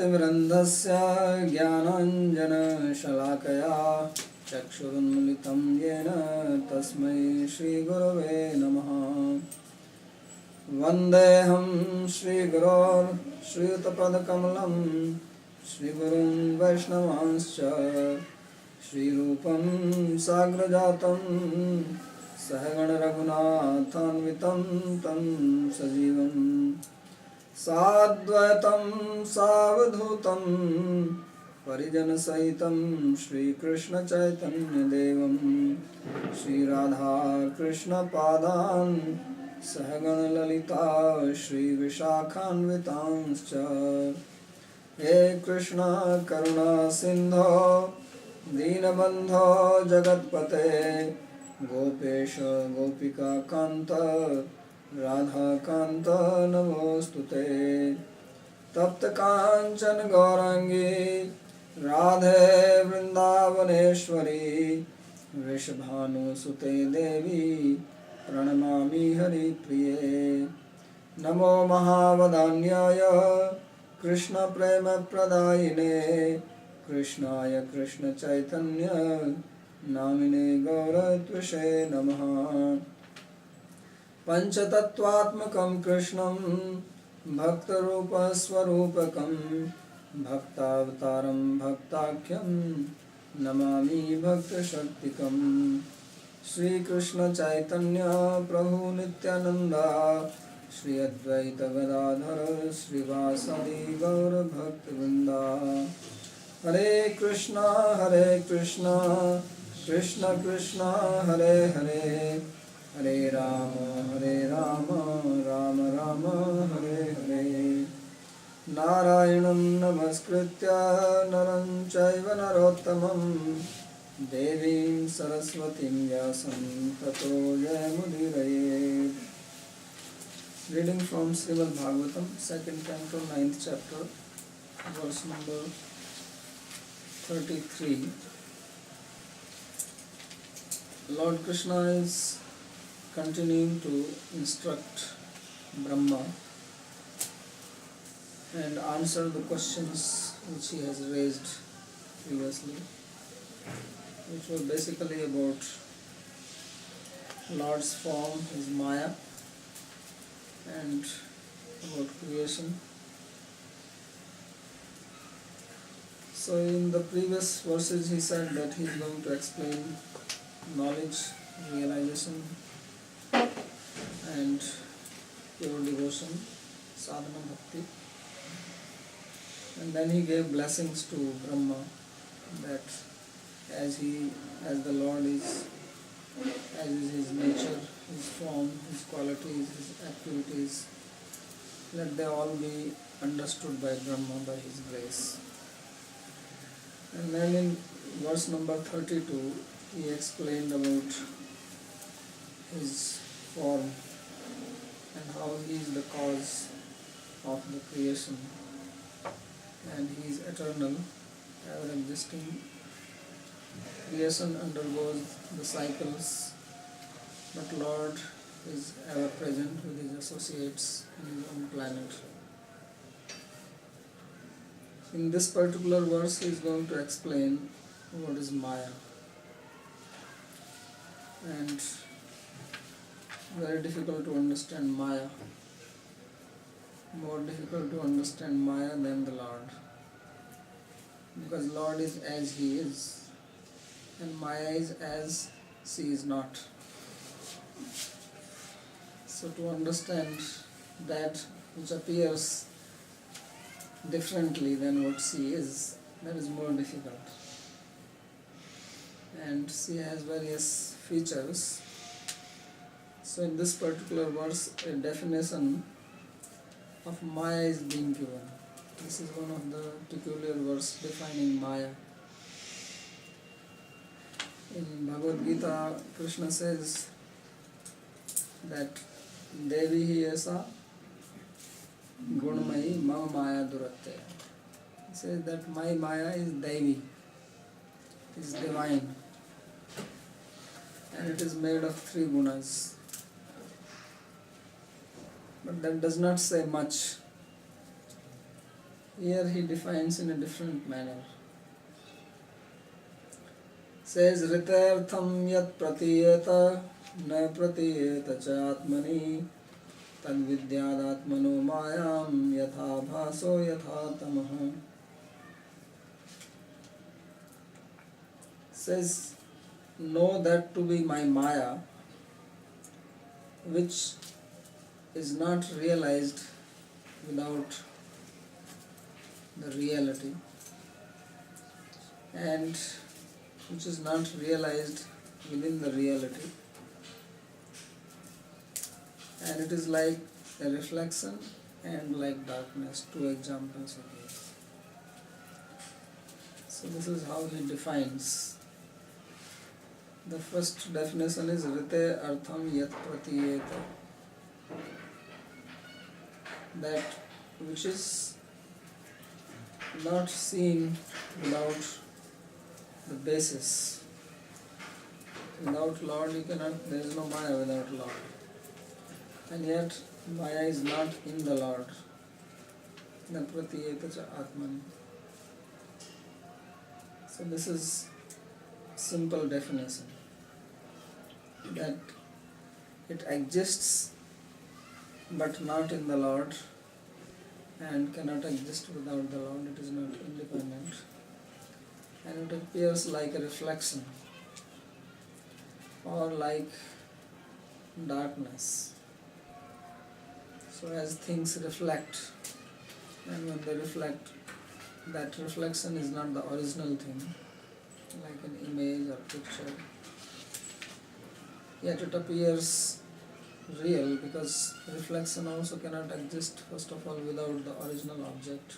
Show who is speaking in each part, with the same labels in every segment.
Speaker 1: ज्ञानतिमिरन्धस्य ज्ञानाञ्जनशलाकया चक्षुरुन्मिलितं येन तस्मै श्रीगुरवे नमः। वन्देऽहं श्रीगुरोर्श्रीयुतपदकमलं श्रीगुरुं वैष्णवांश्च श्रीरूपं साग्रजातं सहगणरघुनाथान्वितं तं सजीवम् साद्वैतं सावधूतं परिजनसहितं श्रीकृष्णचैतन्यदेवं श्रीराधाकृष्णपादान् सहगणललिता श्रीविशाखान्वितांश्च। हे कृष्ण करुणा सिन्धो दीनबन्धो जगत्पते गोपेश गोपिका कान्त राधाकान्त नमोस्तुते। तप्त कांचन गौरांगी राधे वृंदावनेश्वरी वृषभानुसुते देवी प्रणमामि हरिप्रिये। नमो महावदान्याय कृष्ण प्रेम प्रदायिने कृष्णाय कृष्ण चैतन्य नामिने गौरत्विषे नमः। पंचतत्वात्मकं कृष्णं भक्तरूपस्वरूपकं भक्तावतारं भक्ताख्यं नमामि भक्तशक्तिकं। श्रीकृष्ण चैतन्य प्रभु नित्यानंद श्री अद्वैत गदाधर श्रीवासदि गौर भक्तवृंदा। हरे कृष्णा कृष्ण कृष्ण हरे हरे हरे राम राम राम हरे हरे। नारायणं नमस्कृत्य नरं चैव नरोत्तमं देवीं सरस्वतीं व्यासं ततो जयमुदीरयेत्। Reading from Srimad Bhagavatam, 2nd Canto, 9th chapter, verse number 33. Lord Krishna is continuing to instruct Brahma and answer the questions which he has raised previously, which were basically about Lord's form, his Maya, and about creation. So in the previous verses he said that he is going to explain knowledge, realization, and pure devotion, sadhana bhakti. And then he gave blessings to Brahma that as the Lord is, as is his nature, his form, his qualities, his activities, let they all be understood by Brahma by his grace. And then in verse number 32 he explained about his form and how he is the cause of the creation, and he is eternal, ever existing. Creation undergoes the cycles, but Lord is ever present with his associates in his own planet. In this particular verse he is going to explain what is Maya, and very difficult to understand Maya, more difficult to understand Maya than the Lord, because Lord is as he is and Maya is as she is not. So to understand that which appears differently than what she is, that is more difficult. And she has various features. So in this particular verse a definition of Maya is being given. This is one of the peculiar verse defining Maya. In Bhagavad Gita, Krishna says that Devi hi esa gunmayi mama maya duratte. He says that my Maya is Devi, is divine, and it is made of 3 gunas. But that does not say much. Here he defines in a different manner. Says Ritartham yat pratiyeta na pratiyeta cha atmani tad vidyadatmano mayam yatha bhaso yatha tamaha. Says, know that to be my Maya, which is not realized without the reality, and which is not realized within the reality, and it is like a reflection and like darkness. Two examples are here. So this is how he defines. The first definition is Rite Artham Yat Pratiyeta, that which is not seen without the basis. Without Lord you cannot, there is no Maya without Lord. And yet Maya is not in the Lord. Na pratiyeta cha atmani. So this is simple definition, that it exists but not in the Lord, and cannot exist without the Lord. It is not independent, and it appears like a reflection or like darkness. So as things reflect, and when they reflect, that reflection is not the original thing, like an image or picture, yet it appears real, because reflection also cannot exist first of all without the original object,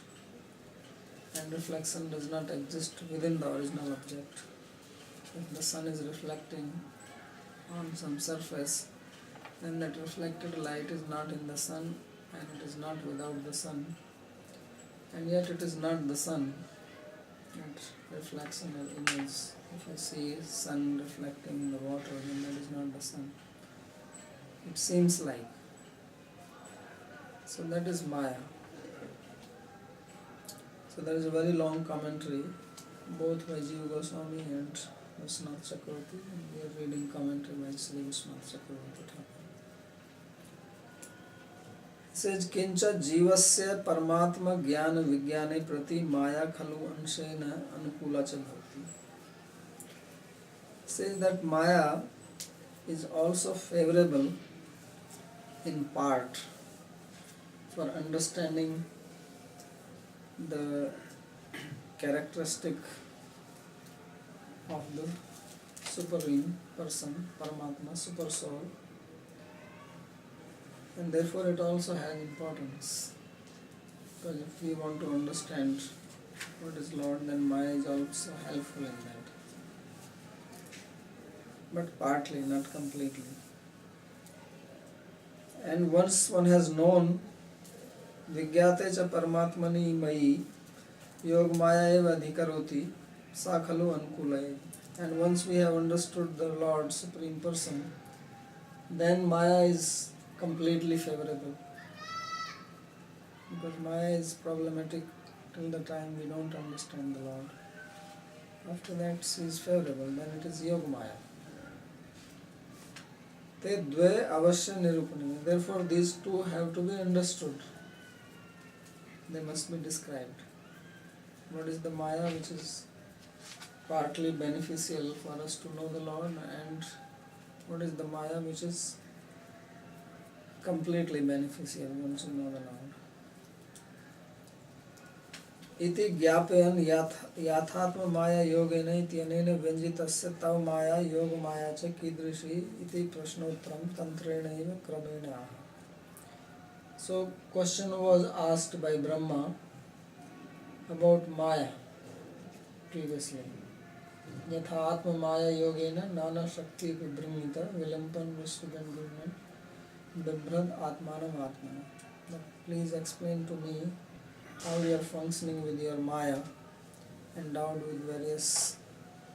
Speaker 1: and reflection does not exist within the original object. If the sun is reflecting on some surface, then that reflected light is not in the sun, and it is not without the sun, and yet it is not the sun. That reflection or image, if I see sun reflecting in the water, then that is not the sun. It seems like. So that is Maya. So there is a very long commentary, both by Jiva Goswami and Vishwanath Chakravarti. We are reading commentary by Sri Vishwanath Chakravarti Thakur. It says, Kincha jivasya paramatma jnana vijnane prati maya khalu anshena anukula cha bhavati. Says that Maya is also favorable in part for understanding the characteristic of the Supreme Person, Paramatma, Super Soul, and therefore it also has importance. Because if we want to understand what is Lord, then Maya is also helpful in that. But partly, not completely. And once one has known Vigyate cha Paramatmani Mayi Yog Maya eva adhikaroti sa khalu anukulai. And once we have understood the Lord, Supreme Person, then Maya is completely favorable. Because Maya is problematic till the time we don't understand the Lord. After that she is favorable, then it is Yoga Maya. Te dve avashya nirupani. Therefore these two have to be understood. They must be described. What is the Maya which is partly beneficial for us to know the Lord, and what is the Maya which is completely beneficial once you know the Lord. Iti gyāpayan yathatma maya yogena ityanena vyanjitasya tav maya yoga maya cha kidrishi iti prashnotram tantrena eva kramena. So question was asked by Brahma about Maya previously. Yatha atma maya yogena nana shakti vibhramita vilampan vishnugan gurnan bibhrad atmanam atmana. Please explain to me how you are functioning with your Maya, endowed with various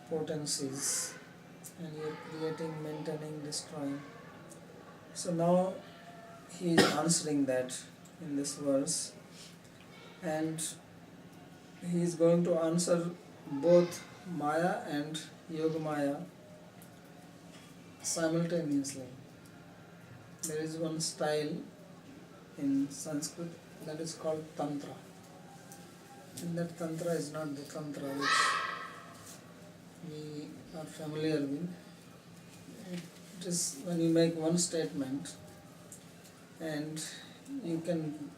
Speaker 1: potencies, and you are creating, maintaining, destroying. So now he is answering that in this verse, and he is going to answer both Maya and Yoga Maya simultaneously. There is one style in Sanskrit that is called Tantra. And that Tantra is not the Tantra which we are familiar with. It is when you make one statement and you can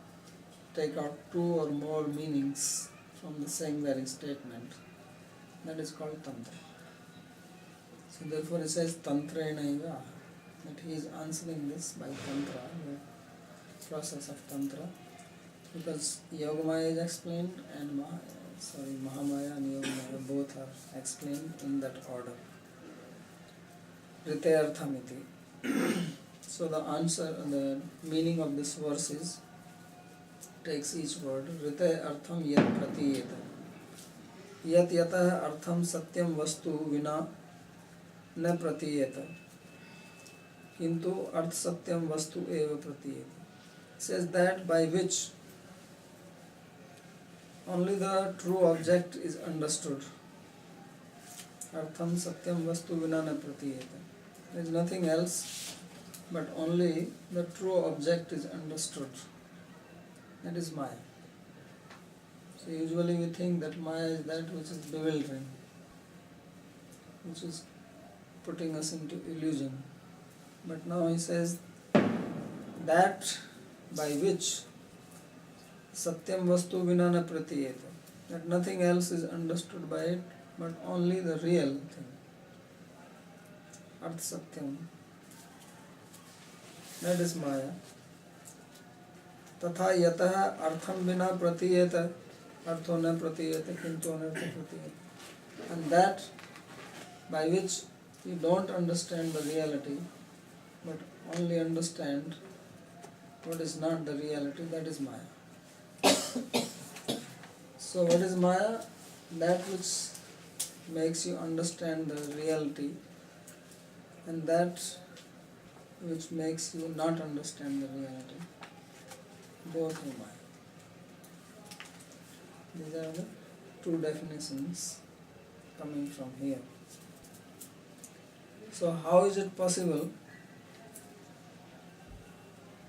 Speaker 1: take out two or more meanings from the same very statement. That is called Tantra. So therefore it says Tantrena Iva, that he is answering this by Tantra, the process of Tantra, because Yogamaya is explained and Mahamaya and Yogamaya both are explained in that order. Rite Arthamiti. So the answer, the meaning of this verse is, takes each word, Rite Artham Yat Pratiyeta. Yat Yatah Artham Satyam Vastu Vina न प्रतीयेत किंतु अर्थ सत्यम वस्तु एव प्रतीयेत. Says that by which only the true object is understood. Artham satyam vastu vina na pratiyeta. There is nothing else but only the true object is understood. That is Maya. So usually we think that Maya is that which is bewildering, which is putting us into illusion. But now he says that by which Satyam Vastu Vinana Pratiyeta, that nothing else is understood by it but only the real thing. Arth Satyam. That is Maya. Tatha Yataha Artham Vina Pratiyeta, Artho na Pratiyeta, Kintu Anartha Pratiyeta. And that by which you don't understand the reality, but only understand what is not the reality, that is Maya. So what is Maya? That which makes you understand the reality, and that which makes you not understand the reality. Both are Maya. These are the two definitions coming from here. So how is it possible?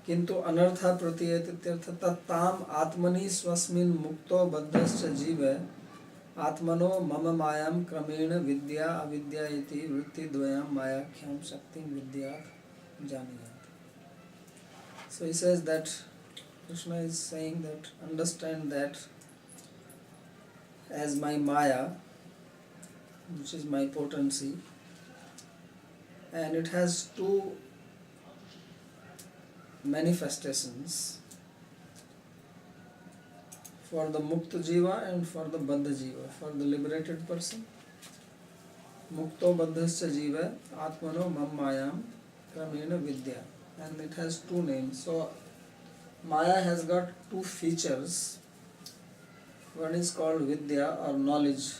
Speaker 1: किंतु अनर्था प्रतीयते इत्यर्थ तत्ताम आत्मनि स्वस्मिन् मुक्तो बद्धश्च जीव आत्मनो मम मायां क्रमेण विद्या अविद्या इति वृत्तिद्वयां मायाख्यां शक्तिं विद्यात् जानीयात्. So he says that Krishna is saying that understand that as my Maya, which is my potency, and it has two manifestations, for the Mukta Jiva and for the Baddha Jiva. For the liberated person, Mukto Baddhascha Jiva Atmano Mam Mayam Kramena Vidya, and it has two names. So Maya has got two features. One is called Vidya or knowledge,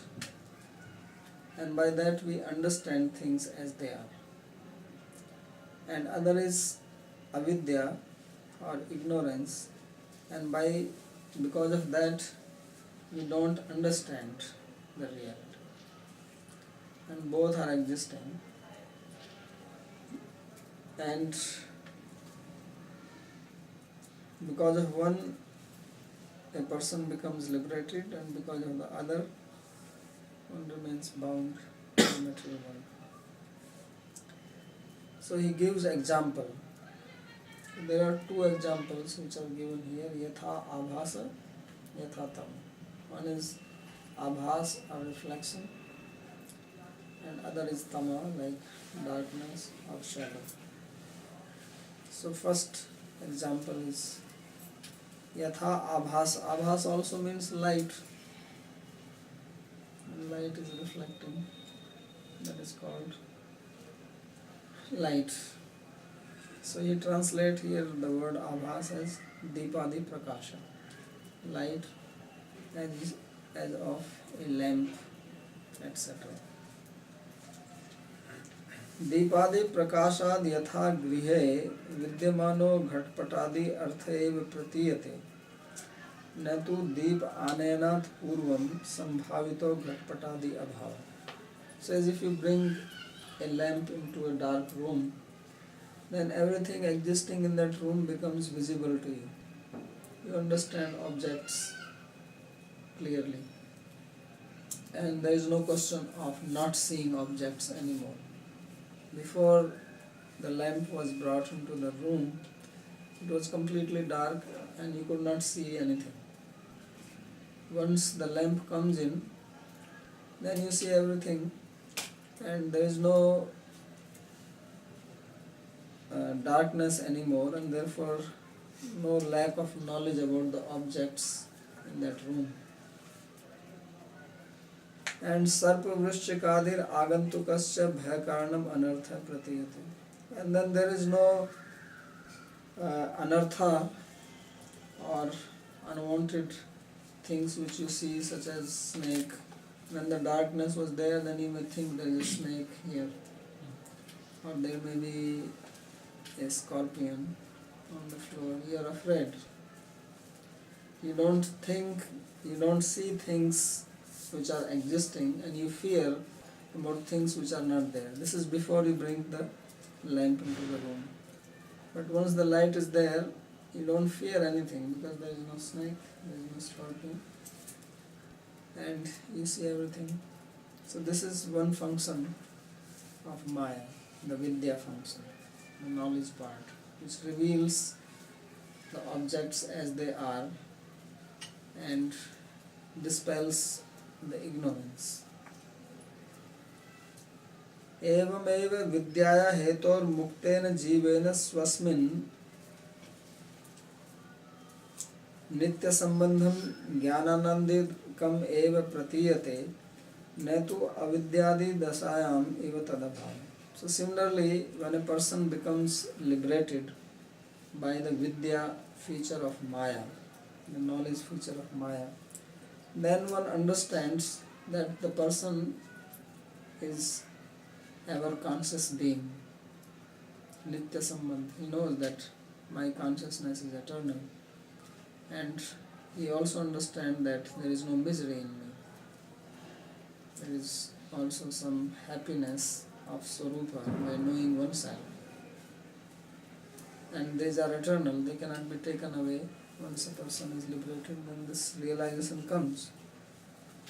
Speaker 1: and by that we understand things as they are. And other is avidya or ignorance, and because of that we don't understand the reality, and both are existing. And because of one a person becomes liberated, and because of the other one remains bound in the material world. So he gives example. There are two examples which are given here, yatha abhasa, yatha tam. One is abhas or reflection, and other is tama, like darkness or shadow. So first example is yatha abhas. Abhas also means light. And light is reflecting. That is called light. So you translate here the word abhas as dipadi prakasha, light as of a lamp, etc. दीपादि प्रकाशाद यथा गृहे विद्यमानो घटपटादि अर्थ एव प्रतीयते न तु deep anenath purvam sambhavito ghatpatadi abhava. So as if you bring a lamp into a dark room, then everything existing in that room becomes visible to you. You understand objects clearly, and there is no question of not seeing objects anymore. Before the lamp was brought into the room, it was completely dark and you could not see anything. Once the lamp comes in, then you see everything, and there is no darkness anymore, and therefore no lack of knowledge about the objects in that room. And sarpa vrishchikadir agantukascha bhayakaranam anartha pratiyate. And then there is no anartha or unwanted things which you see, such as snake. When the darkness was there, then you may think there is a snake here, or there may be a scorpion on the floor. You are afraid. You don't see things which are existing, and you fear about things which are not there. This is before you bring the lamp into the room. But once the light is there, you don't fear anything, because there is no snake, there is no scorpion, and you see everything. So this is one function of Maya, the Vidya function, the knowledge part, which reveals the objects as they are and dispels the ignorance. एवमेव विद्याया हेतोर मुक्तेन जीवेन स्वस्मिन् नित्य संबंधम ज्ञानानंदिकम एव प्रतीयते न तो अविद्यादि दशायाम एव तदभाव. So similarly, when a person becomes liberated by the vidya feature of Maya, the knowledge feature of Maya, then one understands that the person is ever conscious being, Nitya Sambandh. He knows that my consciousness is eternal, and he also understands that there is no misery in me. There is also some happiness of Swarupa by knowing oneself. And these are eternal, they cannot be taken away. Once a person is liberated, then this realization comes.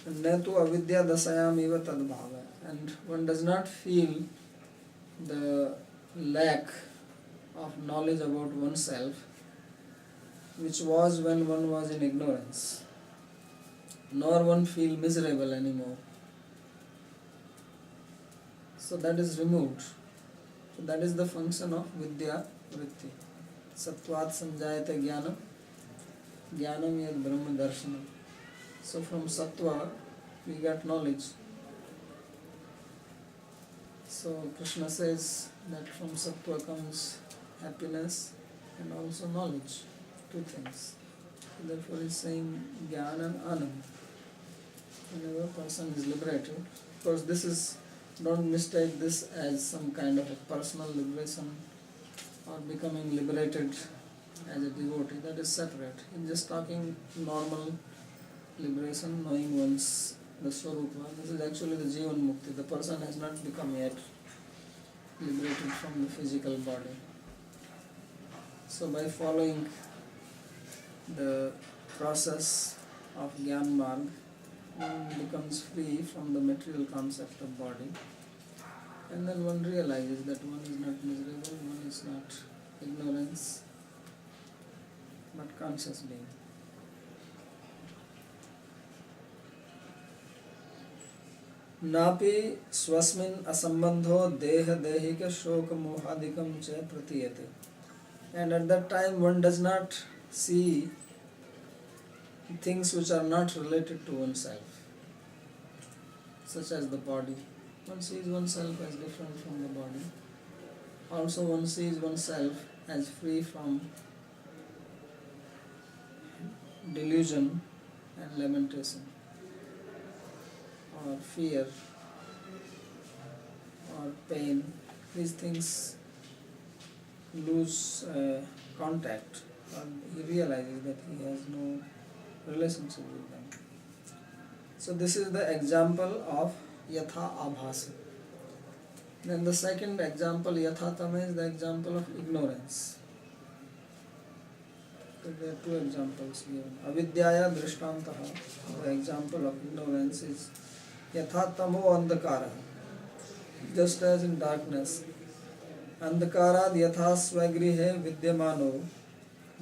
Speaker 1: And netu avidya dasayam eva tadbhava. And one does not feel the lack of knowledge about oneself, which was when one was in ignorance, nor one feel miserable anymore. So that is removed. So that is the function of vidya vritti. Sattvat sanjayate jnanam, jnanam yad brahma darshanam. So from sattva we get knowledge. So Krishna says that from sattva comes happiness and also knowledge, two things. Therefore he is saying jnana and anand. Whenever a person is liberated, of course this is, don't mistake this as some kind of a personal liberation or becoming liberated as a devotee. That is separate. He is just talking normal liberation, knowing one's the Swarupa. This is actually the Jivan Mukti. The person has not become yet liberated from the physical body. So by following the process of Gyan Marg, one becomes free from the material concept of body, and then one realizes that one is not miserable, one is not ignorance, but conscious being. नापि स्वस्मिन् असंबंधो देह देहिक शोक मोहादिकम च प्रतीयते. And at that time one does not see things which are not related to oneself, such as the body. One sees oneself as different from the body. Also one sees oneself as free from delusion and lamentation, or fear, or pain. These things lose contact, and he realizes that he has no relationship with them. So this is the example of yatha abhasa. Then the second example, yathatama, is the example of ignorance. So there are two examples given. Avidyaya drishtantaha, the example of ignorance is yathatamo andhakara. Just as in darkness, अंधकाराद यथा स्वगृहे विद्यमानो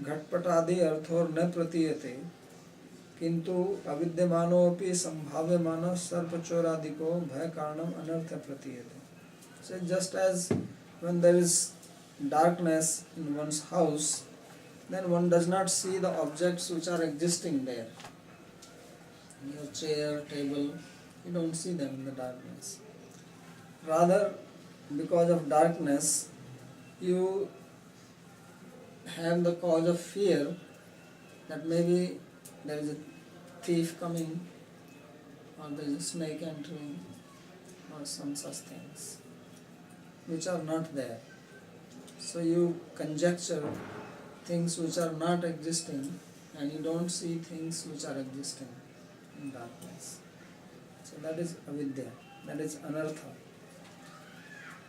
Speaker 1: घटपटादि अर्थोर न प्रतीयते किंतु अविद्यमानोपि संभाव्यमानः सर्पचोरादिको भय कारणम अनर्थ प्रतीयते. So just as when there is darkness in one's house, then one does not see the objects which are existing there. Your chair, table, you don't see them in the darkness. Rather, because of darkness, you have the cause of fear that maybe there is a thief coming, or there is a snake entering, or some such things which are not there. So you conjecture things which are not existing, and you don't see things which are existing in darkness. So that is avidya, that is anartha.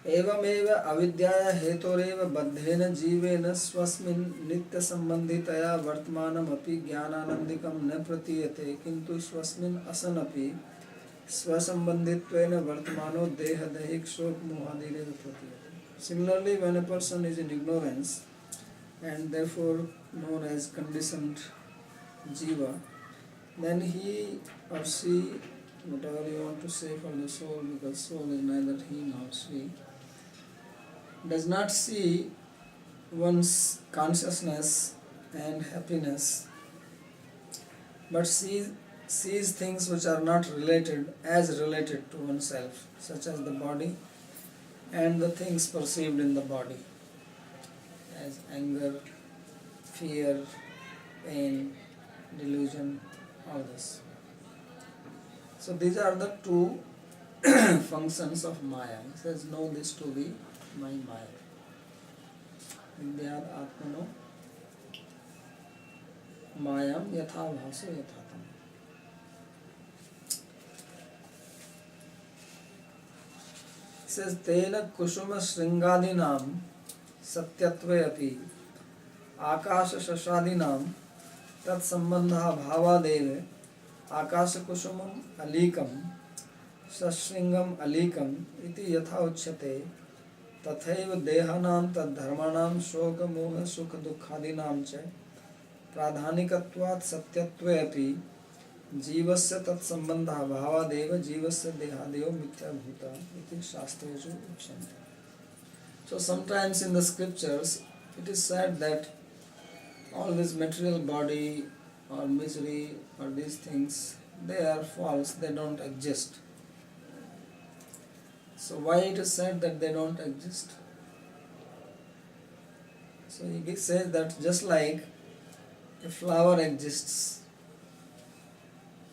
Speaker 1: एवमेव अविद्याया हेतोरेव बद्धेन जीवेन स्वस्मिन् नित्य संबंधितया वर्तमानमपि ज्ञानानंदिकं न प्रतीयते किंतु स्वस्मिन् असनपि स्वसंबंधित्वेन वर्तमानो देह दैहिक शोक मोहादिरेव प्रतीयते. Similarly, when a person is in ignorance and therefore known as conditioned jiva, then he or she, whatever you want to say for the soul, because soul is neither he nor she, does not see one's consciousness and happiness, but sees things which are not related as related to oneself, such as the body and the things perceived in the body, as anger, fear, pain, delusion, all this. So these are the two functions of Maya. He says, know this to be my Maya. Vidyad Atmano Mayam Yatha Bhaso Yathatam. He says, Tena Kushuma Shringadinam Satyatve Api Akasha Shashadinam Tat Sambandha Bhavadeve Akasha Kushumam Alikam Sashringam Alikam Iti Yatha Uchyate तथैव देहानां तद्धर्माणां शोक मोह सुख दुःखादीनां च प्राधानिकत्वात् सत्यत्वे अपि जीवस्य तत्संबन्धः भावादेव जीवस्य देहादेव मिथ्याभूता इति शास्त्रेषु उच्यन्ते. So sometimes in the scriptures it is said that all this material body or misery or these things, they are false, they don't exist. So why it is said that they don't exist? So he says that just like a flower exists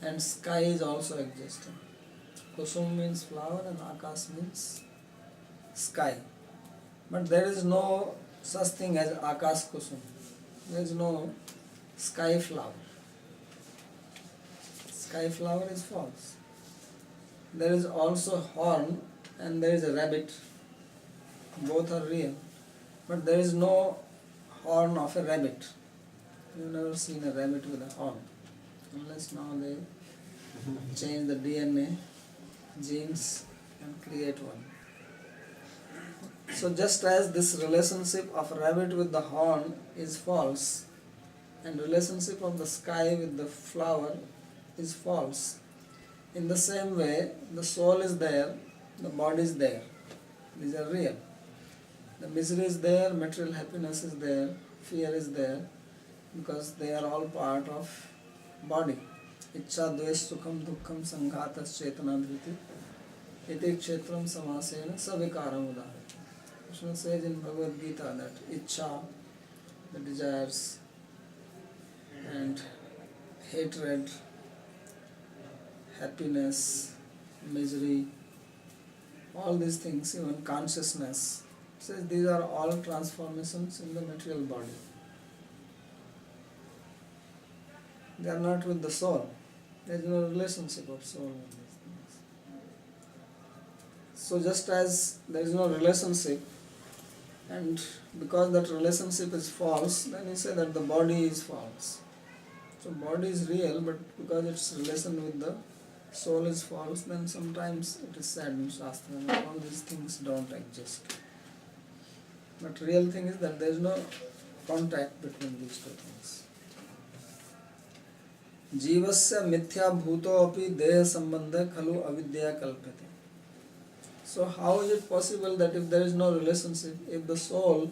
Speaker 1: and sky is also existing. Kusum means flower and Akas means sky. But there is no such thing as Akas Kusum. There is no sky flower. Sky flower is false. There is also horn and there is a rabbit. Both are real. But there is no horn of a rabbit. You have never seen a rabbit with a horn. Unless now they change the DNA genes and create one. So just as this relationship of a rabbit with the horn is false, and relationship of the sky with the flower is false, in the same way the soul is there, the body is there. These are real. The misery is there, material happiness is there, fear is there, because they are all part of body. Ichcha, dvesh, sukham, dukkham, sanghatas, chetana, dhriti. Iti kshetram samasena savikaram udahati. Krishna says in Bhagavad Gita that ichcha, the desires, and hatred, happiness, misery, all these things, even consciousness, says these are all transformations in the material body. They are not with the soul. There is no relationship of soul in these things. So just as there is no relationship, and because that relationship is false, then you say that the body is false. So body is real, but because its relation with the soul is false, then sometimes it is said in Shastra that all these things don't exist. But real thing is that there is no contact between these two things. Jivasya mithya bhuto api deha sambandha khalu avidya kalpate. So how is it possible that if there is no relationship, if the soul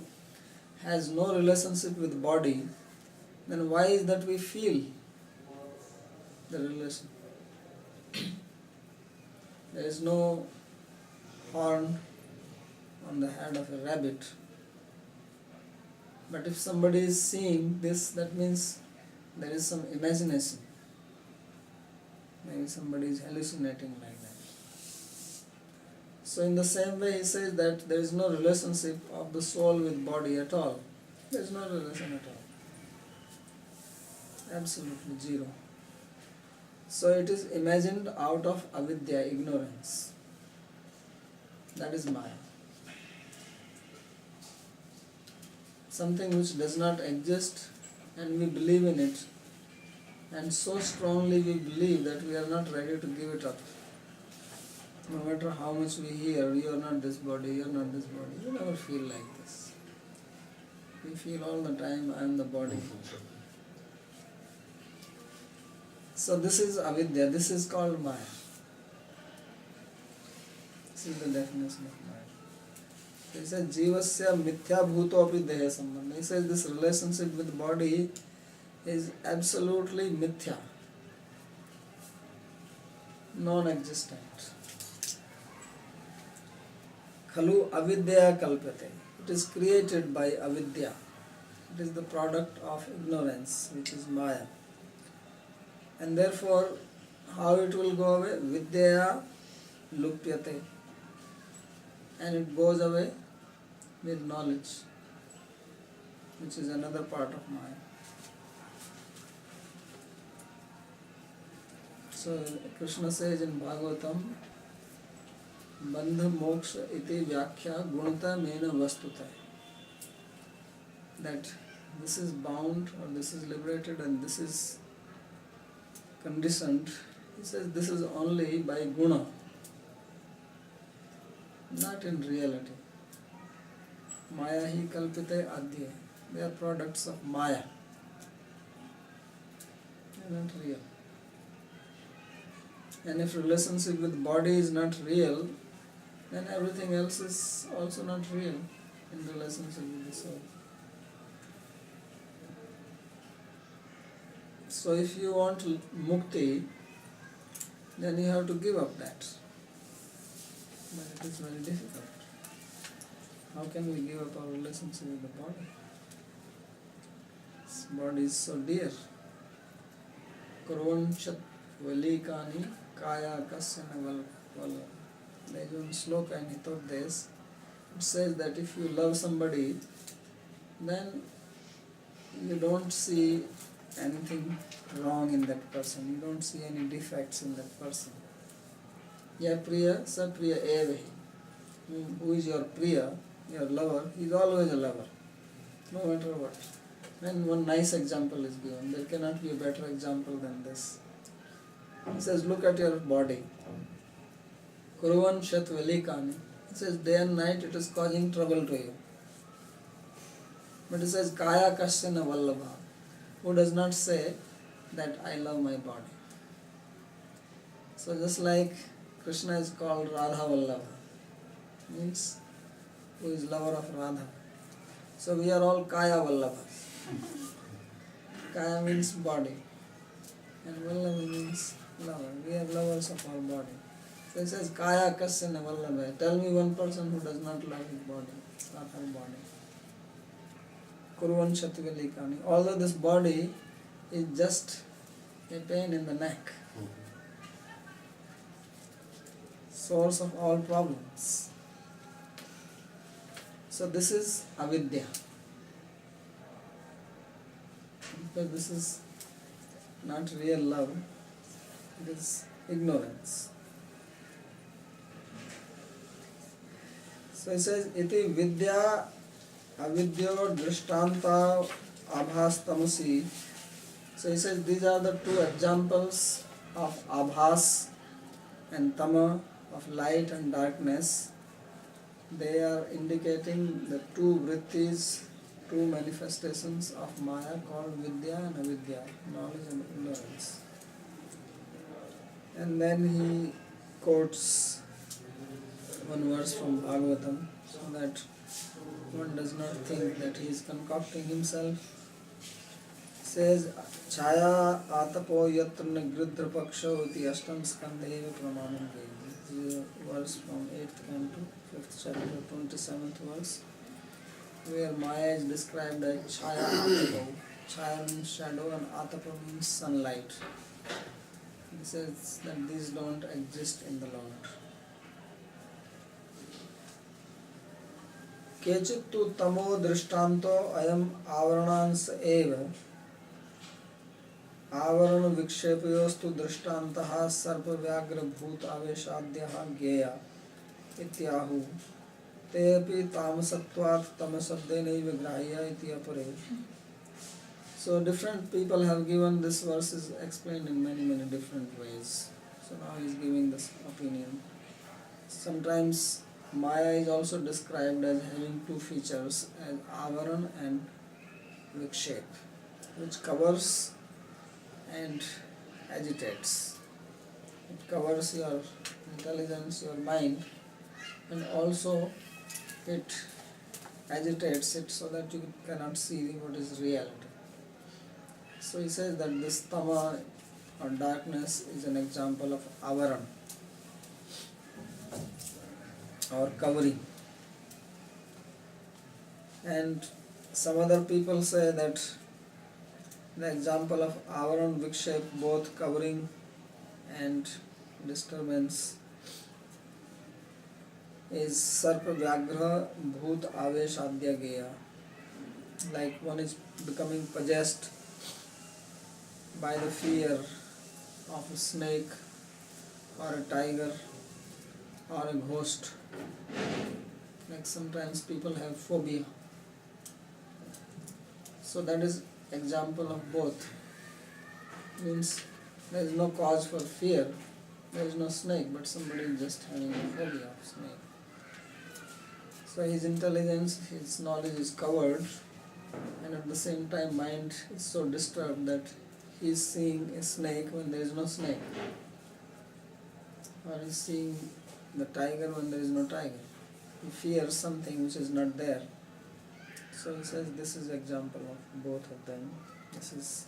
Speaker 1: has no relationship with body, then why is that we feel the relation? There is no horn on the head of a rabbit. But if somebody is seeing this, that means there is some imagination. Maybe somebody is hallucinating like that. So in the same way he says that there is no relationship of the soul with body at all. There is no relation at all. Absolutely zero. So it is imagined out of avidya, ignorance. That is Maya. Something which does not exist and we believe in it, and so strongly we believe that we are not ready to give it up. No matter how much we hear, you are not this body, you are not this body, you never feel like this. We feel all the time, I am the body. So this is avidya, this is called Maya. This is the definition of Maya. He says, Jivasya mithya bhuto api deha sambandha. He says this relationship with body is absolutely mithya, non-existent. Khalu avidya kalpate. It is created by avidya. It is the product of ignorance, which is Maya. And therefore, how it will go away? Vidya lupyate. And it goes away with knowledge, which is another part of Maya. So Krishna says in Bhagavatam, Bandha moksha iti vyakhya gunata mena vastuta. That this is bound or this is liberated and this is conditioned. He says this is only by guna, not in reality. Maya hi kalpite adhya. They are products of Maya. They are not real. And if relationship with body is not real, then everything else is also not real in relationship with the soul. So if you want mukti, then you have to give up that. But it is very difficult. How can we give up our relationship with the body? This body is so dear. Kurvanchat valikani kaya kasyana vala. There is one sloka in Hitopdesh. It says that if you love somebody, then you don't see anything wrong in that person. You don't see any defects in that person. Ya priya sa priya evahi. Who is your priya, your lover, he is always a lover, no matter what. And one nice example is given. There cannot be a better example than this. He says, look at your body. Kuruvan shat velikani. He says, day and night it is causing trouble to you. But he says, kaya kasyana vallabha. Who does not say that I love my body. So just like Krishna is called Radha Vallabha, means who is lover of Radha. So we are all Kaya Vallabhas. Kaya means body and Vallabha means lover. We are lovers of our body. So it says Kaya Kasyana Vallabha. Tell me one person who does not love his body or her body. Kuruvan Shativalikani. Although this body is just a pain in the neck, source of all problems. So this is avidya. Because this is not real love, it is ignorance. So he says, iti vidya avidyo drishtanta abhas tamasi. So he says these are the two examples of abhas and tama, of light and darkness. They are indicating the two vrittis, two manifestations of Maya called Vidya and Avidya, knowledge and ignorance. And then he quotes one verse from Bhagavatam so that one does not think that he is concocting himself. Says, Chaya atapo yatra nagridra paksha uti ashtam skandheva pramanam vehi. This is a verse from 8th Canto, 5th chapter, 27th verse, where Maya is described as Chaya atapo. Chaya means shadow and atapa means sunlight. He says that these don't exist in the Lord. Kechit tu tamo drishtanto ayam avaranans eva आवरण विक्षेपयोस्तु दृष्टान्तः सर्प व्याघ्र भूत आवेशाद्यः ज्ञेया इत्याहु ते अपि तामसत्वात् तमशब्देनैव ग्राह्या इति अपरे. So different people have given this verse is explained in many different ways. So now he is giving this opinion. Sometimes Maya is also described as having two features, as avaran and vikshep, which covers and agitates. It covers your intelligence, your mind, and also it agitates it so that you cannot see what is reality. So he says that this tama or darkness is an example of avaran or covering. And some other people say that the example of avaran vikshep, both covering and disturbance, is sarpa vyagra bhut avesh adya geya. Like one is becoming possessed by the fear of a snake or a tiger or a ghost. Like sometimes people have phobia. So that is example of both. Means there is no cause for fear, there is no snake, but somebody is just having a phobia of snake. So his intelligence, his knowledge is covered, and at the same time mind is so disturbed that he is seeing a snake when there is no snake, or he is seeing the tiger when there is no tiger. He fears something which is not there. So he says this is example of both of them. This is,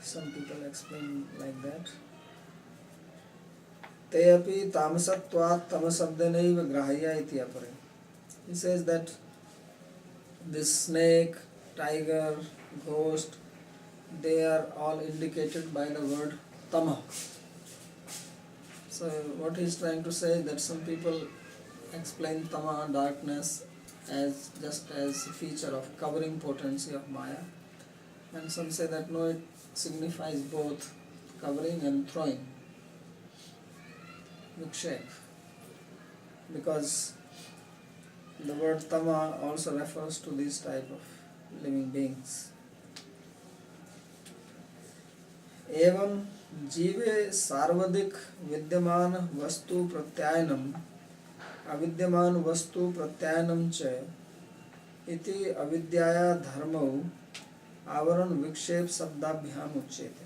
Speaker 1: some people explain like that. Te api tamasatvat tamasabdanaiva grahya iti apare. He says that this snake, tiger, ghost, they are all indicated by the word tama. So what he is trying to say is that some people explain tama, darkness, as just as a feature of covering potency of Maya, and some say that no, it signifies both covering and throwing, vikshep, because the word tama also refers to this type of living beings. Evam जीवे सार्वधिक विद्यमान वस्तु प्रत्यायनम अविद्यमान वस्तु प्रत्यायनम च इति अविद्याया धर्मौ आवरण विक्षेप शब्दाभ्याम उच्यते.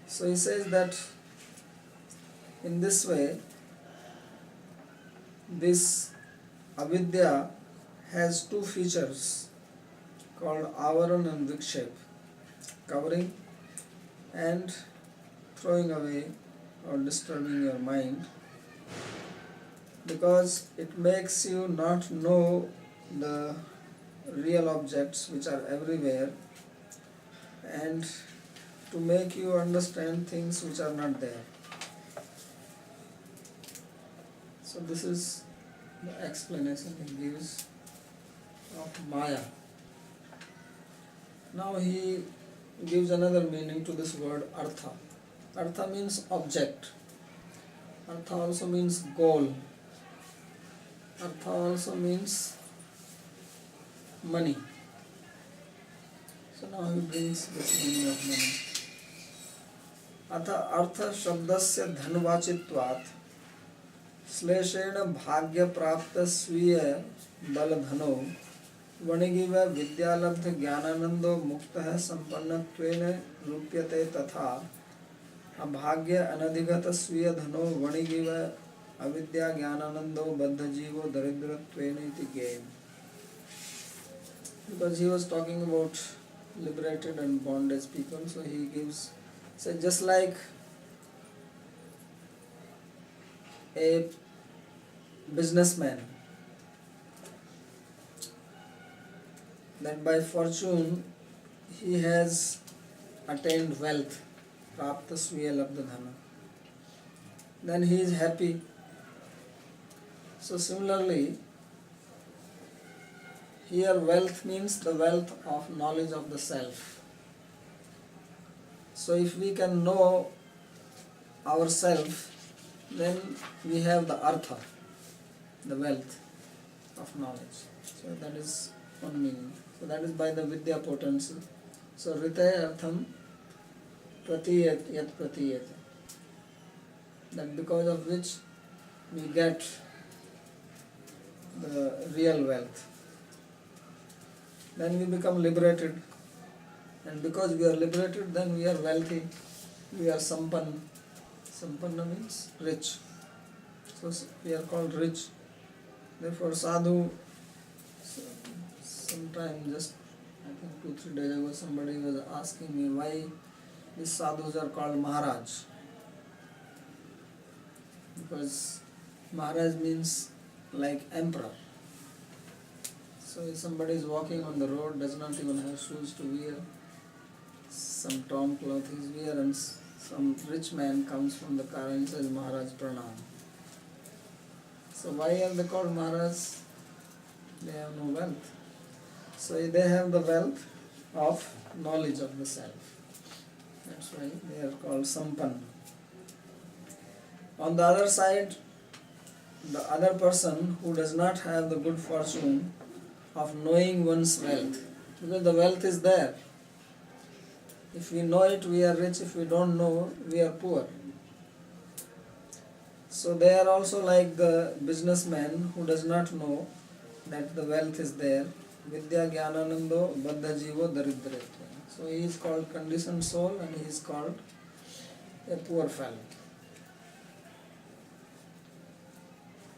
Speaker 1: So he says that in this way this avidya has two features called avaran and vikshep, covering and throwing away or disturbing your mind, because it makes you not know the real objects which are everywhere, and to make you understand things which are not there. So this is the explanation he gives of Maya. Now he gives another meaning to this word artha. Artha means object. Artha also means goal. Artha also means money. So now he brings this meaning of money. अथ अर्थ शब्दस्य धनवाचित्वात् श्लेषेण भाग्य प्राप्त स्वीय बलधनो वणिगिव विद्यालब्ध ज्ञानानंदो मुक्तः संपन्नत्वेन रूप्यते तथा अभाग्य अनधिगत स्वीय धनो वणिगिव अविद्या ज्ञानानंदो बद्ध जीवो दरिद्रत्वेन इति ज्ञेयम्. Because he was talking about liberated and bondage people, so he gives, so just like a businessman, that by fortune he has attained wealth, prapta sviya labdha dhana, then he is happy. So similarly, here wealth means the wealth of knowledge of the self. So if we can know ourself, then we have the artha, the wealth of knowledge. So that is one meaning. So that is by the vidya potency. So ritaya artham pratiyat yat pratiyate. That because of which we get the real wealth. Then we become liberated, and because we are liberated, then we are wealthy, we are sampanna. Sampanna means rich. So we are called rich. Therefore sadhu, sometime just I think 2-3 days ago somebody was asking me why these sadhus are called Maharaj. Because Maharaj means like emperor. So if somebody is walking on the road, does not even have shoes to wear, some torn cloth is wear, and some rich man comes from the car and says, Maharaj Pranam. So why are they called Maharaj? They have no wealth. So they have the wealth of knowledge of the self. That's why they are called Sampanna. On the other side, the other person who does not have the good fortune of knowing one's wealth, because the wealth is there. If we know it, we are rich. If we don't know, we are poor. So they are also like the businessman who does not know that the wealth is there. Vidya Jnananando Baddha Jivo Daridretva. So he is called conditioned soul and he is called a poor fellow.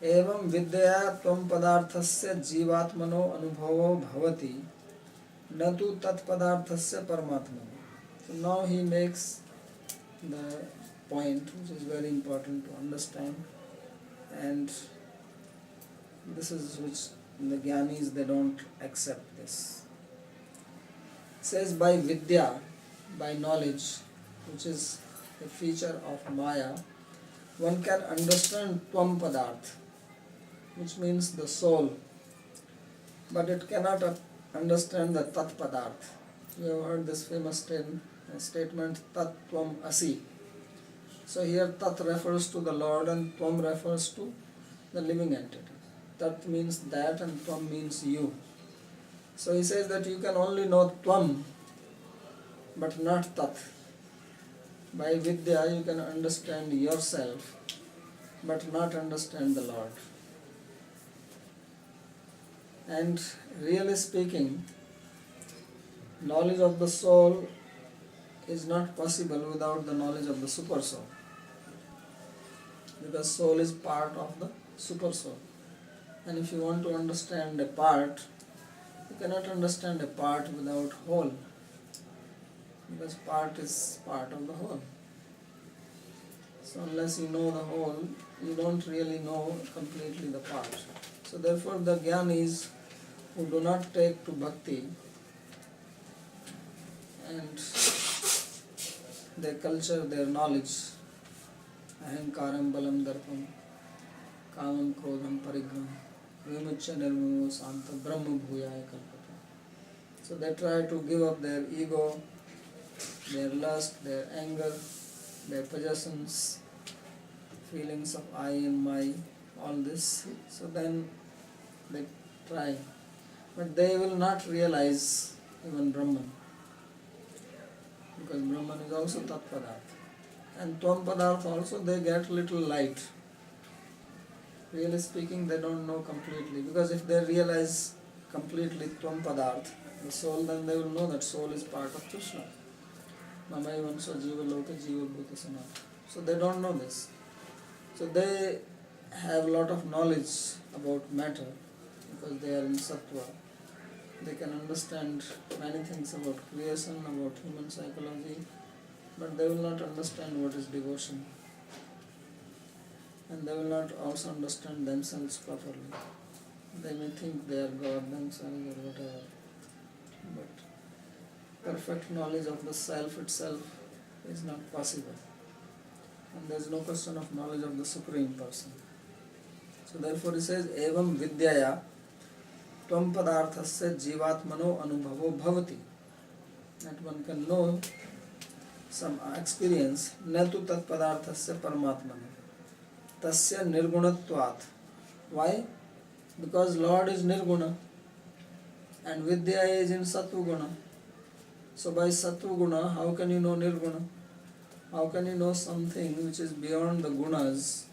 Speaker 1: एवं विद्या त्वं पदार्थस्य जीवात्मनो अनुभवो भवति न तु तत्पदार्थस्य परमात्मनो. So now he makes the point which is very important to understand, and this is which the Jnanis, they don't accept this. It says by vidya, by knowledge, which is a feature of Maya, one can understand tvam padarth, which means the soul, but it cannot understand the tat padarth. You have heard this famous statement, tat tvam asi. So here tat refers to the Lord and tvam refers to the living entity. Tat means that and tvam means you. So he says that you can only know tvam but not tat. By vidya you can understand yourself but not understand the Lord. And really speaking, knowledge of the soul is not possible without the knowledge of the super soul, because soul is part of the super soul. And if you want to understand a part, you cannot understand a part without whole, because part is part of the whole. So unless you know the whole, you don't really know completely the part. So therefore the Jnanis who do not take to bhakti and they culture their knowledge, ahankaram balam darpam kamam krodham parigram vimuchya nirmamo santa brahma bhuyaya kalpata. So they try to give up their ego, their lust, their anger, their possessions, feelings of I and my, all this. So then they try. But they will not realize even Brahman. Because Brahman is also Tat Padartha. And Tvam Padartha also they get little light. Really speaking, they don't know completely. Because if they realize completely Tvam Padartha, the soul, then they will know that soul is part of Krishna. Mamai Vansa Jiva Loka Jiva Bhuta Sanatana. So they don't know this. So they have a lot of knowledge about matter because they are in Sattva. They can understand many things about creation, about human psychology, but they will not understand what is devotion. And they will not also understand themselves properly. They may think they are God themselves or whatever. But perfect knowledge of the self itself is not possible. And there is no question of knowledge of the Supreme Person. So therefore he says, Evam Vidyaya Tvam Padarthasya Jivatmano Anubhavo Bhavati. That one can know some experience, Natu Tat Padarthasya Paramatmana. Tasya Nirgunatvat. Why? Because Lord is Nirguna and Vidya is in Sattva Guna. So by Sattva Guna, how can you know Nirguna? How can you know something which is beyond the gunas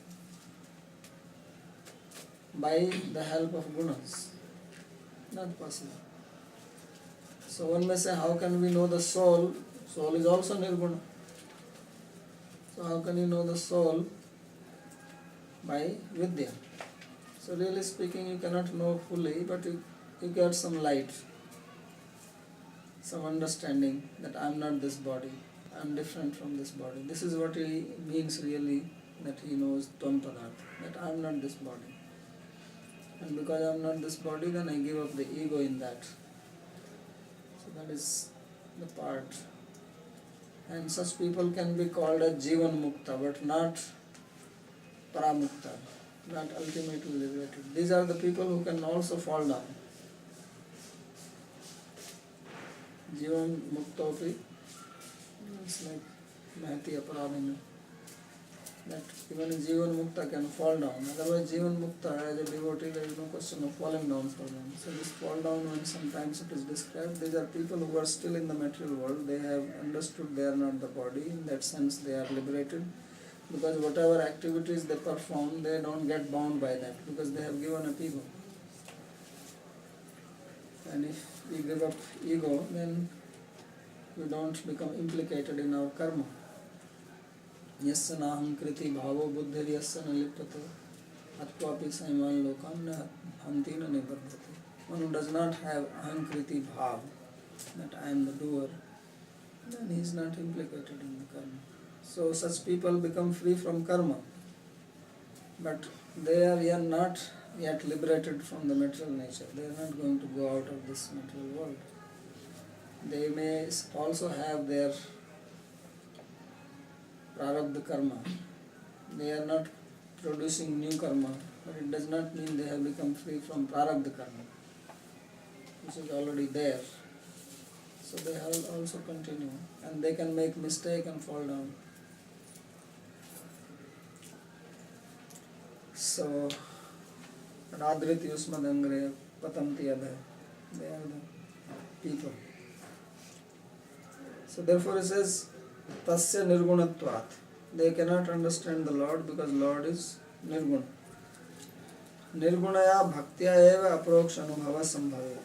Speaker 1: by the help of gunas? Not possible. So one may say, how can we know the soul? Soul is also Nirguna. So how can you know the soul? By Vidya. So really speaking, you cannot know fully, but you get some light, some understanding that I am not this body, I am different from this body. This is what he means really, that he knows Tvam Padartha, that I am not this body. And because I am not this body, then I give up the ego in that. So that is the part. And such people can be called as Jivan Mukta, but not Paramukta, not ultimately liberated. These are the people who can also fall down. Jivan Mukta, it's like Mahati Aparadhina, that even a Jivan Mukta can fall down. Otherwise Jivan Mukta, as a devotee, there is no question of falling down for them. So this fall down, when sometimes it is described, these are people who are still in the material world. They have understood they are not the body. In that sense they are liberated. Because whatever activities they perform, they don't get bound by that, because they have given up ego. And if we give up ego, then we don't become implicated in our karma. Yasya naham kriti bhavo buddhir yasya na liptate atvapi saiman lokam na hantina nibardhati. One who does not have ahankriti bhav, that I am the doer, then he is not implicated in the karma. So such people become free from karma, but they are not yet liberated from the material nature. They are not going to go out of this material world. They may also have their prarabdha karma. They are not producing new karma, but it does not mean they have become free from prarabdha karma, which is already there. So they will also continue, and they can make mistake and fall down. So, Radhriti Usmadangre Patanti Adha, they are the people. So therefore it says, Tasya Nirgunatvat. They cannot understand the Lord because Lord is Nirguna. Nirgunaya Bhaktya Eva Aproksha Anubhava Sambhavet.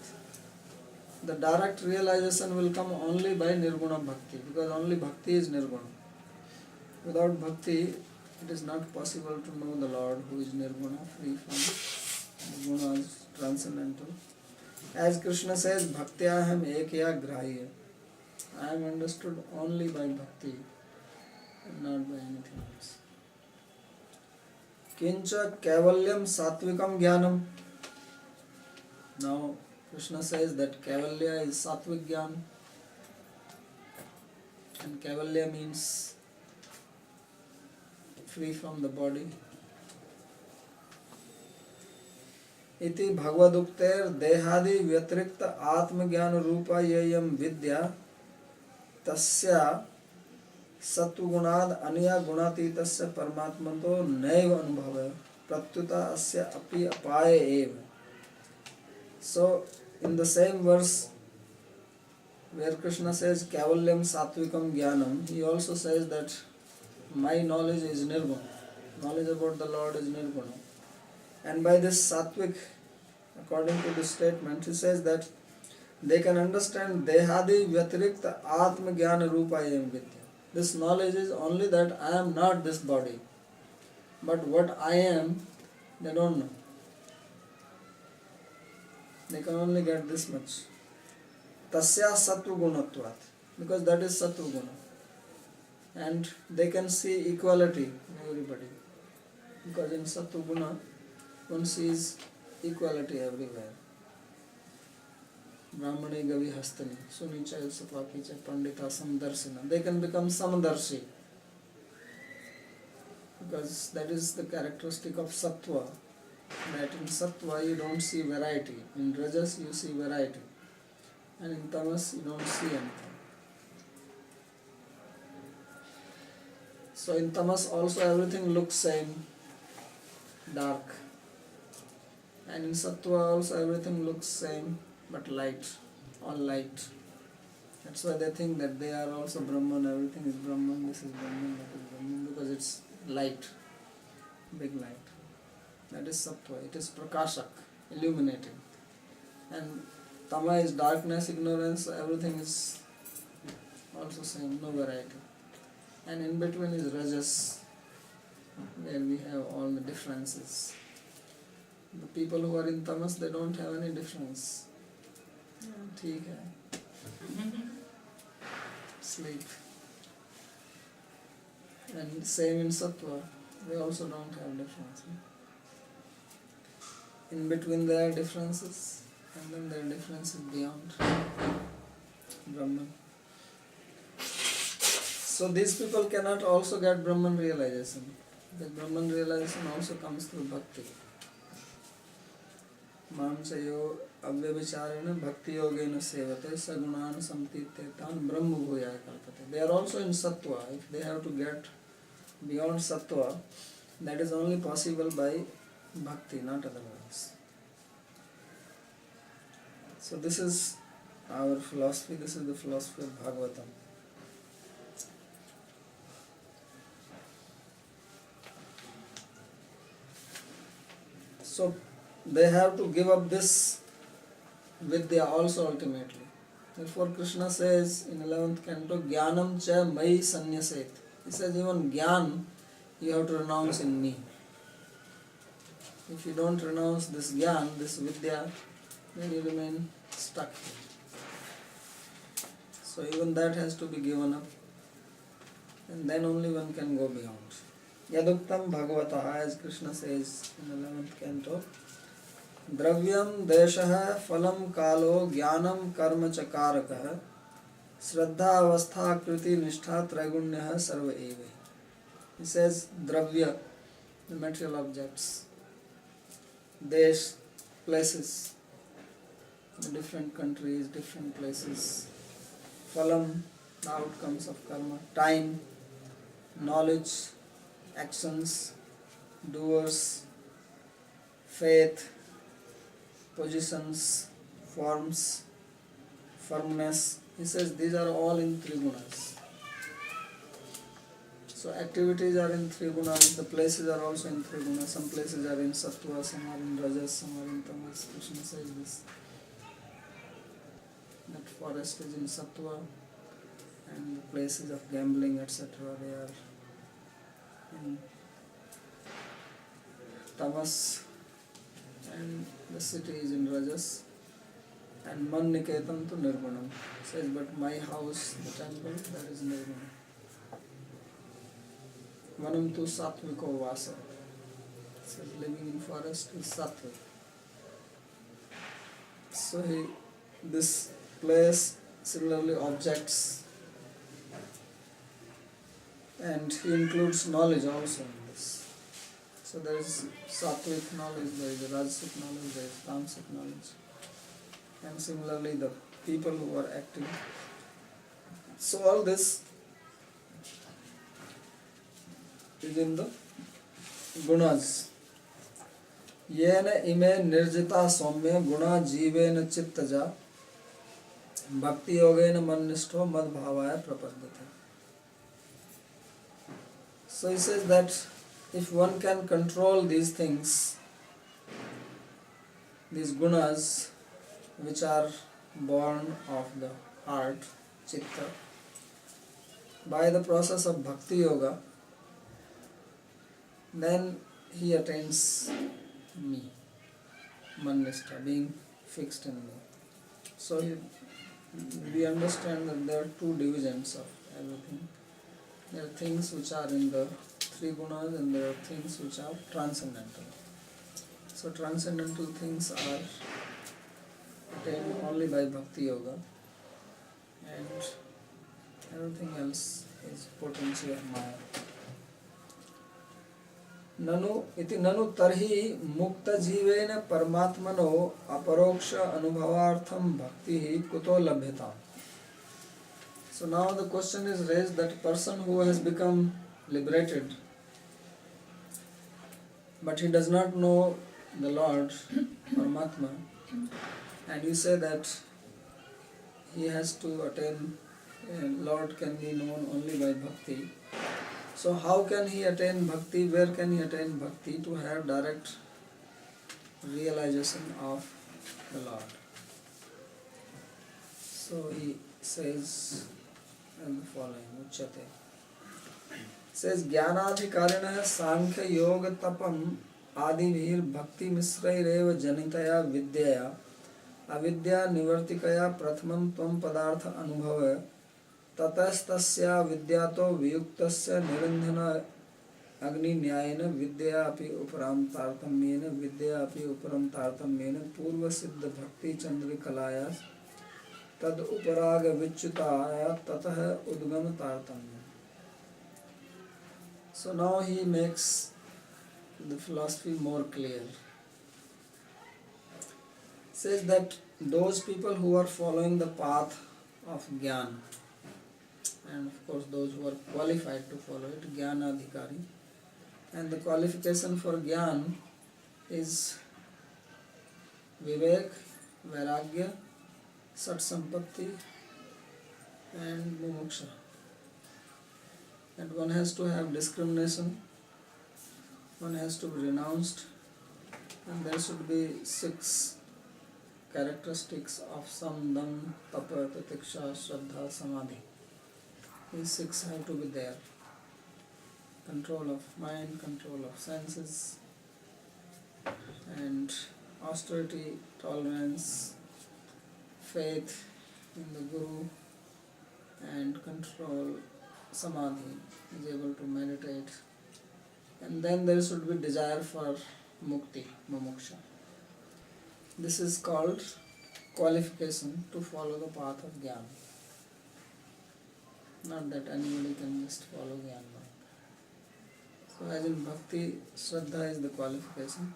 Speaker 1: The direct realization will come only by Nirguna Bhakti, because only Bhakti is Nirguna. Without Bhakti, it is not possible to know the Lord who is Nirguna, free from gunas, transcendental. As Krishna says, Bhaktyaham ekya grahya. I am understood only by Bhakti and not by anything else. Kincha Kavalyam Satvikam Jnanam. Now Krishna says that Kavalya is Satvik Jnana, and Kavalya means free from the body. इति भगवदुक्तेर देहादि व्यतिरिक्त आत्मज्ञान रूपा येयम विद्या तस्या सत्वगुणाद अनया गुणातीतस्य परमात्मतो नैव अनुभवः प्रत्युता अस्य अपि अपाय एव. So in the same verse where Krishna says Kavalyam Satvikam Jnanam, he also says that my knowledge is nirguna. Knowledge about the Lord is nirguna. And by this Satvik, according to this statement, he says that they can understand Dehadi Vyatirikta Atma Jnana Rupa Ayam Vidya. This knowledge is only that I am not this body. But what I am, they don't know. They can only get this much. Tasya Sattva Gunatvat. Because that is Sattva Guna. And they can see equality in everybody. Because in Sattva Guna, one sees equality everywhere. Brahmane Gavi Hastani, Sunicha Sapakicha Pandita Samdarsina. They can become Samdarshi. Because that is the characteristic of Sattva. That in Sattva you don't see variety. In Rajas you see variety. And in Tamas you don't see anything. So in Tamas also everything looks same, dark. And in Sattva also everything looks same, but light, all light. That's why they think that they are also Brahman, everything is Brahman, this is Brahman, that is Brahman, because it's light, big light. That is Sattva, it is Prakashak, illuminating. And Tama is darkness, ignorance, everything is also same, no variety. And in between is Rajas, where we have all the differences. The people who are in Tamas, they don't have any difference. ठीक है. Sleep. And same in Sattva, they also don't have difference. In between there are differences, and then there are differences beyond Brahman. So these people cannot also get Brahman realization. The Brahman realization also comes through bhakti. Mamsayo avyabhichareena bhakti yogena sevate sagunan samtitetan brahma bhuyaya kalpate. They are also in Sattva. If they have to get beyond Sattva, that is only possible by bhakti, not otherwise. So this is our philosophy, this is the philosophy of Bhagavatam. So they have to give up this vidya also ultimately. Therefore Krishna says in 11th canto, Jnanam cha mai sanyaset. He says even Jnana you have to renounce in me. If you don't renounce this Jnana, this vidya, then you remain stuck here. So even that has to be given up, and then only one can go beyond. Yaduktam Bhagavata, as Krishna says in 11th canto, Dravyam Deshaha Phalam Kalo Jnanam Karma Chakarakaha Shraddha Avastha Kriti Nishtha Tragunyaha Sarva Eve. He says Dravya, the material objects, Desh, places, the different countries, different places, Phalam, the outcomes of karma, time, knowledge, actions, doers, faith, positions, forms, firmness. He says these are all in three gunas. So activities are in three gunas, the places are also in three gunas. Some places are in Sattva, some are in Rajas, some are in Tamas. Krishna says this. That forest is in Sattva, and the places of gambling, etc., they are in Tamas, and the city is in Rajas, and Man Niketam to Nirgunam. Says, but my house, the temple, that is Nirgunam. Vanam tu Satviko Vasa. Says, living in forest is Sattva. So this place, similarly objects, and he includes knowledge also in this. So there is sattvic knowledge, there is rajasic knowledge, there is tamasic knowledge. And similarly the people who are active. So all this is in the gunas. Yena ime nirjita soumya guna jivena chittaja bhakti yogena mannisto mad bhavaya prapadyate. So he says that if one can control these things, these gunas which are born of the heart, chitta, by the process of bhakti yoga, then he attains me, manista, being fixed in me. So we understand that there are two divisions of everything. There are things which are in the three gunas and there are things which are transcendental. So transcendental things are attained only by bhakti yoga, and everything else is potency of maya. Nanu iti nanu tarhi mukta jivena paramatmano aparoksha anubhavartham bhakti kuto labhyata. So now the question is raised that a person who has become liberated but he does not know the Lord Paramatma, and you say that he has to attain Lord can be known only by bhakti. So how can he attain bhakti? Where can he attain bhakti to have direct realization of the Lord? So he says in the following, Uchyate. Says Jnanadhikarinah Sankhya Yoga Tapam Adivir Bhakti Misraireva Janitaya Vidyaya Avidya Nivartikaya Prathamam Tvam Padartha Anubhava Tatastasya Vidyato Viyuktasya Nirandhana Agni Nyayena Vidya Api Uparam Tartamyena Vidya Api Uparam Tartamyena Purva Siddha Bhakti Chandri Kalayas Tad Uparaga Vichutaya Tatah Udgama Tartamya. So now he makes the philosophy more clear. Says that those people who are following the path of Jnana, and of course those who are qualified to follow it, Jnana Adhikari, and the qualification for Jnana is Vivek, Vairagya, Sat Sampatti and Mumuksha. And one has to have discrimination, one has to be renounced, and there should be 6 characteristics of Samdam, Tapa, Tatiksha, Shraddha, Samadhi. These 6 have to be there. Control of mind, control of senses, and austerity, tolerance, faith in the Guru, and control, Samadhi, is able to meditate. And then there should be desire for mukti, mumuksha. This is called qualification to follow the path of Jnana. Not that anybody can just follow Jnana. So as in Bhakti, Shraddha is the qualification.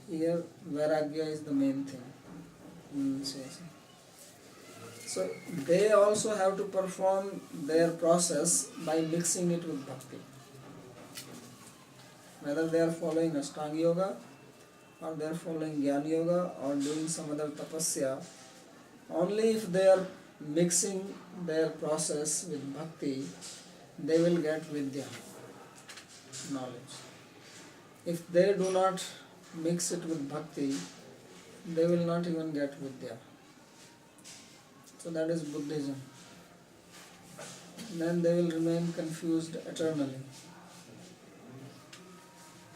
Speaker 1: Here Vairagya is the main thing. Renunciation. So they also have to perform their process by mixing it with Bhakti. Whether they are following Ashtanga Yoga or they are following Jnana Yoga or doing some other tapasya, only if they are mixing their process with Bhakti, they will get Vidya, knowledge. If they do not mix it with Bhakti, they will not even get Vidya. So that is Buddhism. Then they will remain confused eternally.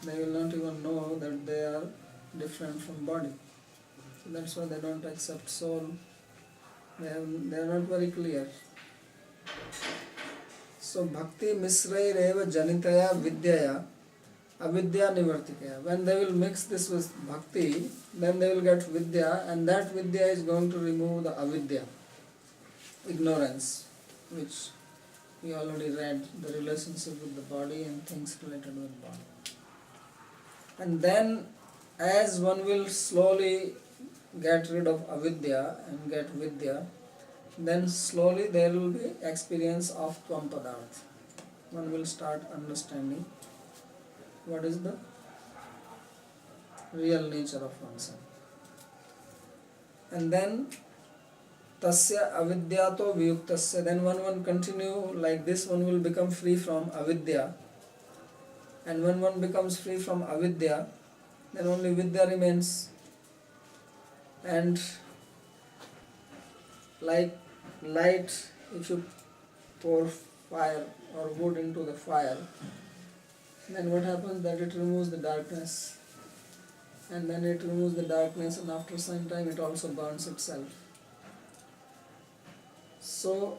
Speaker 1: They will not even know that they are different from body. So that's why they don't accept soul. They are not very clear. So Bhakti Misrai Reva Janitaya Vidyaya Avidya Nivartikaya. When they will mix this with Bhakti, then they will get Vidya, and that Vidya is going to remove the Avidya, ignorance, which we already read, the relationship with the body and things related with body. And then as one will slowly get rid of avidya and get vidya, then slowly there will be experience of tvam padarth. One will start understanding what is the real nature of oneself. And then tasya avidyato viyuktasya, then one continue like this, one will become free from avidya. And when one becomes free from avidya, then only vidya remains. And like light, if you pour fire or wood into the fire, then what happens? That it removes the darkness. And then it removes the darkness, and after some time it also burns itself. So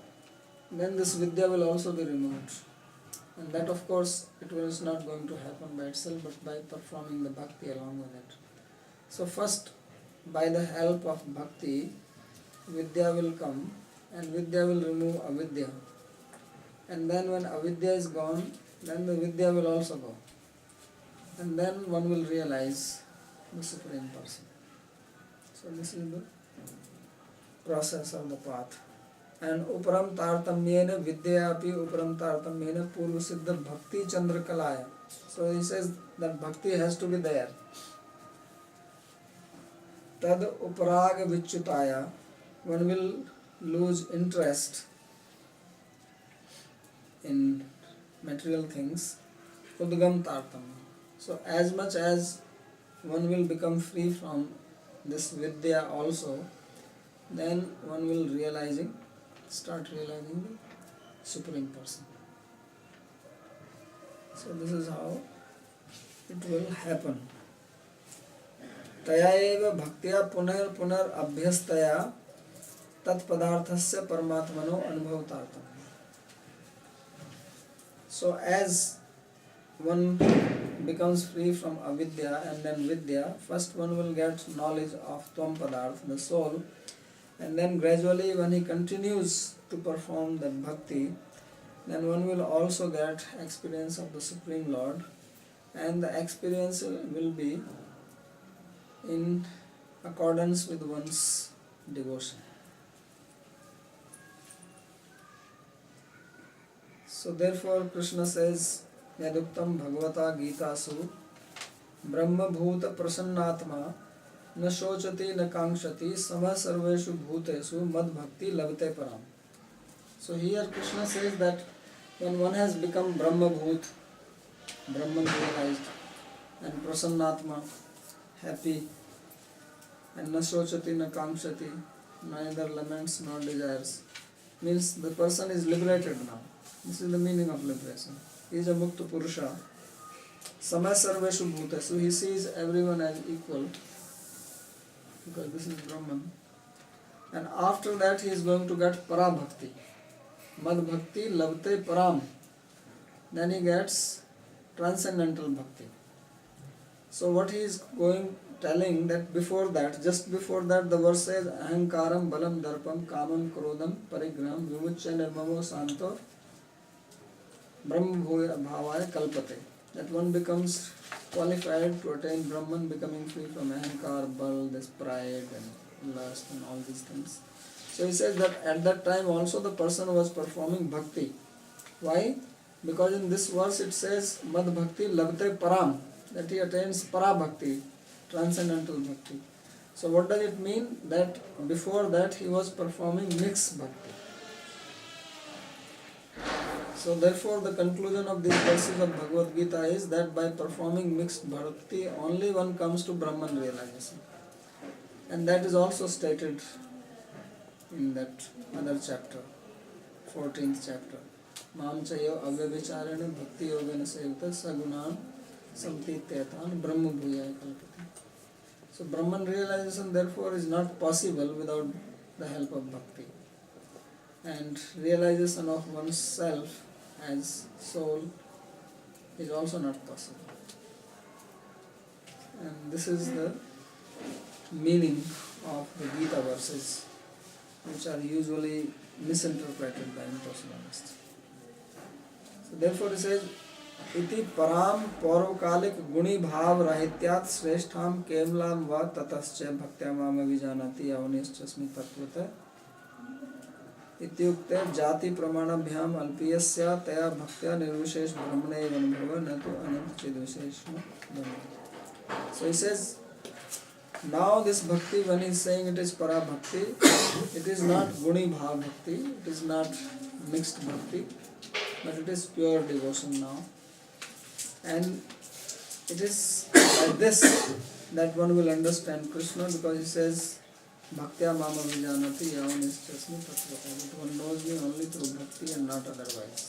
Speaker 1: then this vidya will also be removed. And that of course it is not going to happen by itself, but by performing the bhakti along with it. So first, by the help of bhakti, vidya will come, and vidya will remove avidya. And then when avidya is gone, then the vidya will also go. And then one will realize the Supreme Person. So this is the process of the path. And uparam tartamyena vidyapi uparam tartamyena purva siddha bhakti chandra kalaya. So he says that bhakti has to be there. Tad uparaga vichutaya, one will lose interest in material things. Udgam tartam. So as much as one will become free from this vidya also, then one will start realizing the Supreme Person. So this is how it will happen. Taya eva bhaktya punar punar abhyastaya tat padarthasya paramatmano anubhavatartam. So as one becomes free from avidya and then vidya, first one will get knowledge of tvam padarth, the soul, and then gradually when he continues to perform that bhakti, then one will also get experience of the Supreme Lord, and the experience will be in accordance with one's devotion. So therefore Krishna says, Yaduktam Bhagavata Gitasu Brahma Bhuta Prasannatma Na Shochati Na Kankshati Sama Sarveshu Bhutesu Mad Bhakti Lavate Param. So here Krishna says that when one has become Brahma Bhut, Brahman realized, and Prasannatma, happy, and Na Shochati Na Kankshati, neither laments nor desires, means the person is liberated now. This is the meaning of liberation. He is a Mukta Purusha. Samaya Sarveshu Bhutesu, he sees everyone as equal, because this is Brahman. And after that he is going to get Parabhakti. Mad Bhakti Lavte Param. Then he gets transcendental Bhakti. So what he is telling that before that, just before that, the verse says Ahankaram Balam Darpam Kamam Krodam Parigraham Vimuchya Nirmamo Santo Brahma Bhavaya Kalpate. That one becomes qualified to attain Brahman, becoming free from Ahankar, Bal, this pride and lust and all these things. So he says that at that time also the person was performing bhakti. Why? Because in this verse it says Mad Bhakti Lavte Param, that he attains Para Bhakti, transcendental bhakti. So what does it mean? That before that he was performing mixed bhakti. So therefore the conclusion of these verses of Bhagavad Gita is that by performing mixed bhakti only one comes to Brahman realization. And that is also stated in that other chapter, 14th chapter. Mam chayo avyavicharena bhakti yogena sevita sagunan samtityatan brahma bhuyaya kalpati. So Brahman realization therefore is not possible without the help of bhakti. And realization of oneself as soul is also not possible. And this is the meaning of the Gita verses, which are usually misinterpreted by impersonalists. So therefore he says, इति पराम पौर्वकालिक गुणी भाव राहित्यात् श्रेष्ठाम केवलाम व ततश्च भक्त्या माम विजानाति अवनिश्चस्मि तत्वतः इत्युक्ते जाति प्रमाणाभ्याम अल्पीयस्य तया भक्त्या निर्विशेष ब्रह्मणे एव अनुभव न तो अनंत चिद विशेषण ब्रह्म. So he says, now this bhakti, when he is saying it is para bhakti, it is not guni bhav bhakti, it is not mixed bhakti, but it is pure devotion now. And it is like this that one will understand Krishna, because he says, Bhaktya mama vijanati yavanishchasmi tatvata. But one knows me only through bhakti and not otherwise.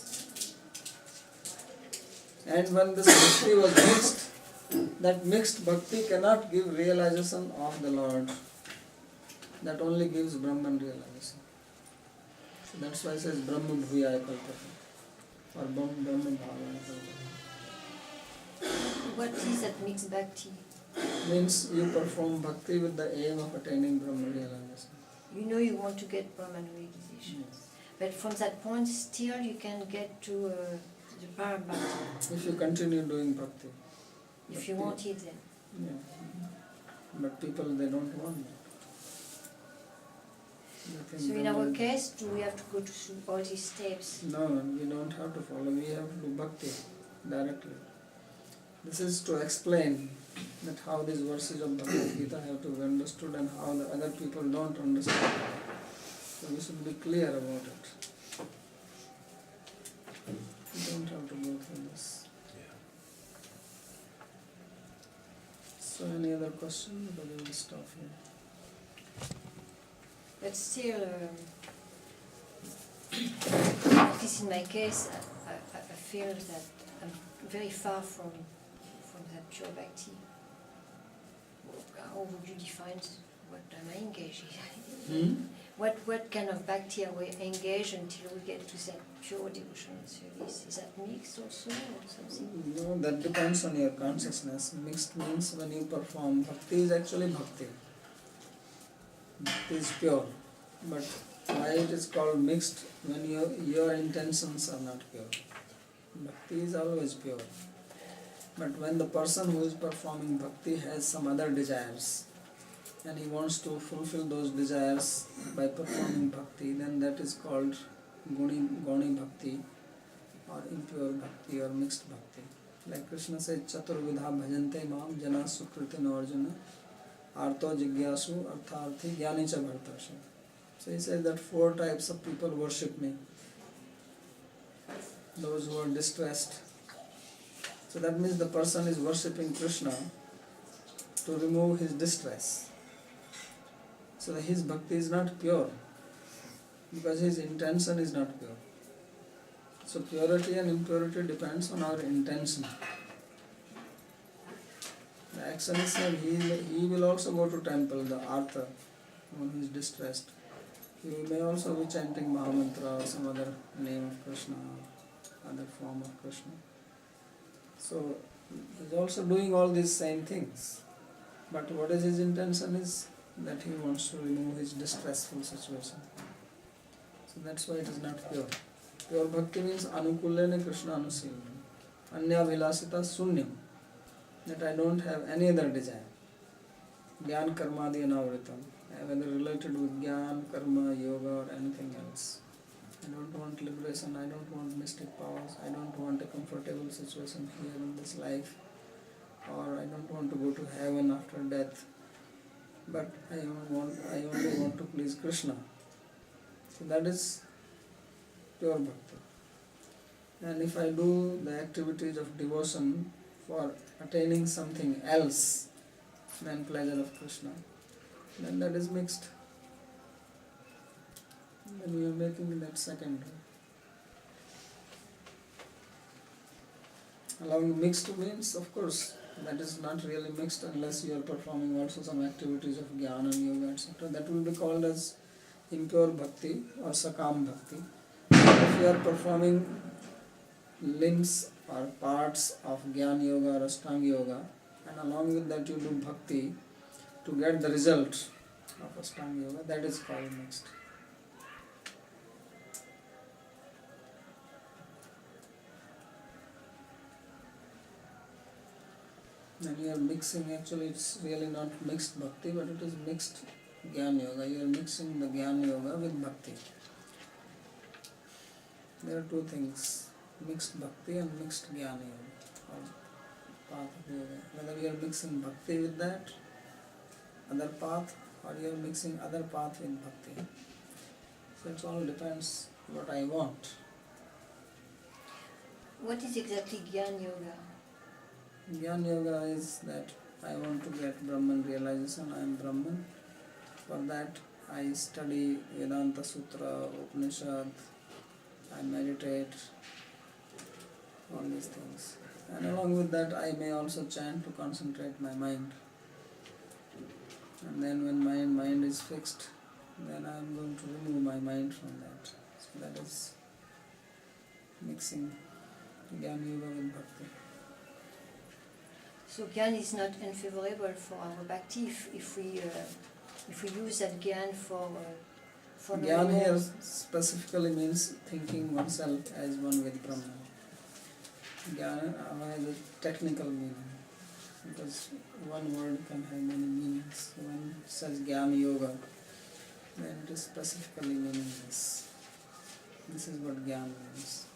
Speaker 1: And when this bhakti was mixed, that mixed bhakti cannot give realization of the Lord. That only gives Brahman realization. So that's why it says Brahma bhuyaya kalpata, or Brahma bhavaya kalpata.
Speaker 2: What is that mixed bhakti?
Speaker 1: Means you perform bhakti with the aim of attaining Brahma realization.
Speaker 2: You know you want to get Brahman realization.
Speaker 1: Yes.
Speaker 2: But from that point still you can get to the Parabhakti.
Speaker 1: If you continue doing bhakti.
Speaker 2: If you want it then.
Speaker 1: Yeah. But people, they don't want that.
Speaker 2: So in our case, do we have to go through all these steps?
Speaker 1: No, we don't have to follow. We have to do bhakti directly. This is to explain that how these verses of Bhagavad Gita have to be understood and how the other people don't understand. So we should be clear about it. We don't have to go through this. So any other question? Because we will stop here.
Speaker 2: But still, at least in my case, I feel that I'm very far from that pure bhakti. How would you define what am I engaged in? What kind of bhakti are we engaged until we get to that pure devotional service? Is that mixed also or something?
Speaker 1: No, that depends on your consciousness. Mixed means when you perform. Bhakti is actually bhakti. Bhakti is pure. But why it is called mixed? When your intentions are not pure. Bhakti is always pure. But when the person who is performing bhakti has some other desires, and he wants to fulfill those desires by performing bhakti, then that is called goni bhakti, or impure bhakti, or mixed bhakti. Like Krishna said, Chaturvidha bhajante mam jana sukriti no arjuna arto jigyasu artharthi jnani cha bhartasha. So he says that 4 types of people worship me. Those who are distressed. So that means the person is worshipping Krishna to remove his distress. So his bhakti is not pure, because his intention is not pure. So purity and impurity depends on our intention. The action is same. He will also go to temple, the artha, when he is distressed. He may also be chanting Mahamantra or some other name of Krishna, other form of Krishna. So he is also doing all these same things. But what is his intention is that he wants to remove his distressful situation. So that's why it is not pure. Pure bhakti means anukulene Krishna anusilana. Anya vilasita sunyam. That I don't have any other desire. Gyan karmadi anavritam. Whether related with Gyan, Karma, Yoga or anything else. I don't want liberation, I don't want mystic powers, I don't want a comfortable situation here in this life, or I don't want to go to heaven after death, but I only want to please Krishna. So that is pure bhakti. And if I do the activities of devotion for attaining something else than pleasure of Krishna, then that is mixed. Then we are making that second. Allowing mixed means, of course, that is not really mixed unless you are performing also some activities of jnana and yoga, etc. That will be called as impure bhakti or sakam bhakti. If you are performing limbs or parts of jnana yoga or ashtanga yoga, and along with that you do bhakti to get the result of ashtanga yoga, that is called mixed. And you are mixing, actually it's really not mixed bhakti, but it is mixed Jnana Yoga. You are mixing the Jnana Yoga with bhakti. There are two things, mixed bhakti and mixed Jnana Yoga, or path of yoga. Whether you are mixing bhakti with that, other path, or you are mixing other path with bhakti. So it all depends what I want.
Speaker 2: What is exactly Jnana Yoga?
Speaker 1: Jnana Yoga is that I want to get Brahman realization, I am Brahman. For that I study Vedanta Sutra, Upanishad, I meditate, all these things. And along with that I may also chant to concentrate my mind. And then when my mind is fixed, then I am going to remove my mind from that. So that is mixing Jnana Yoga with Bhakti.
Speaker 2: So Gyan is not unfavorable for our bhakti if we use that Gyan for
Speaker 1: Jnana here specifically means thinking oneself as one with Brahman. Jnana has a technical meaning, because one word can have many meanings. So when it says Jnana Yoga, then it is specifically meaning this. This is what Jnana means.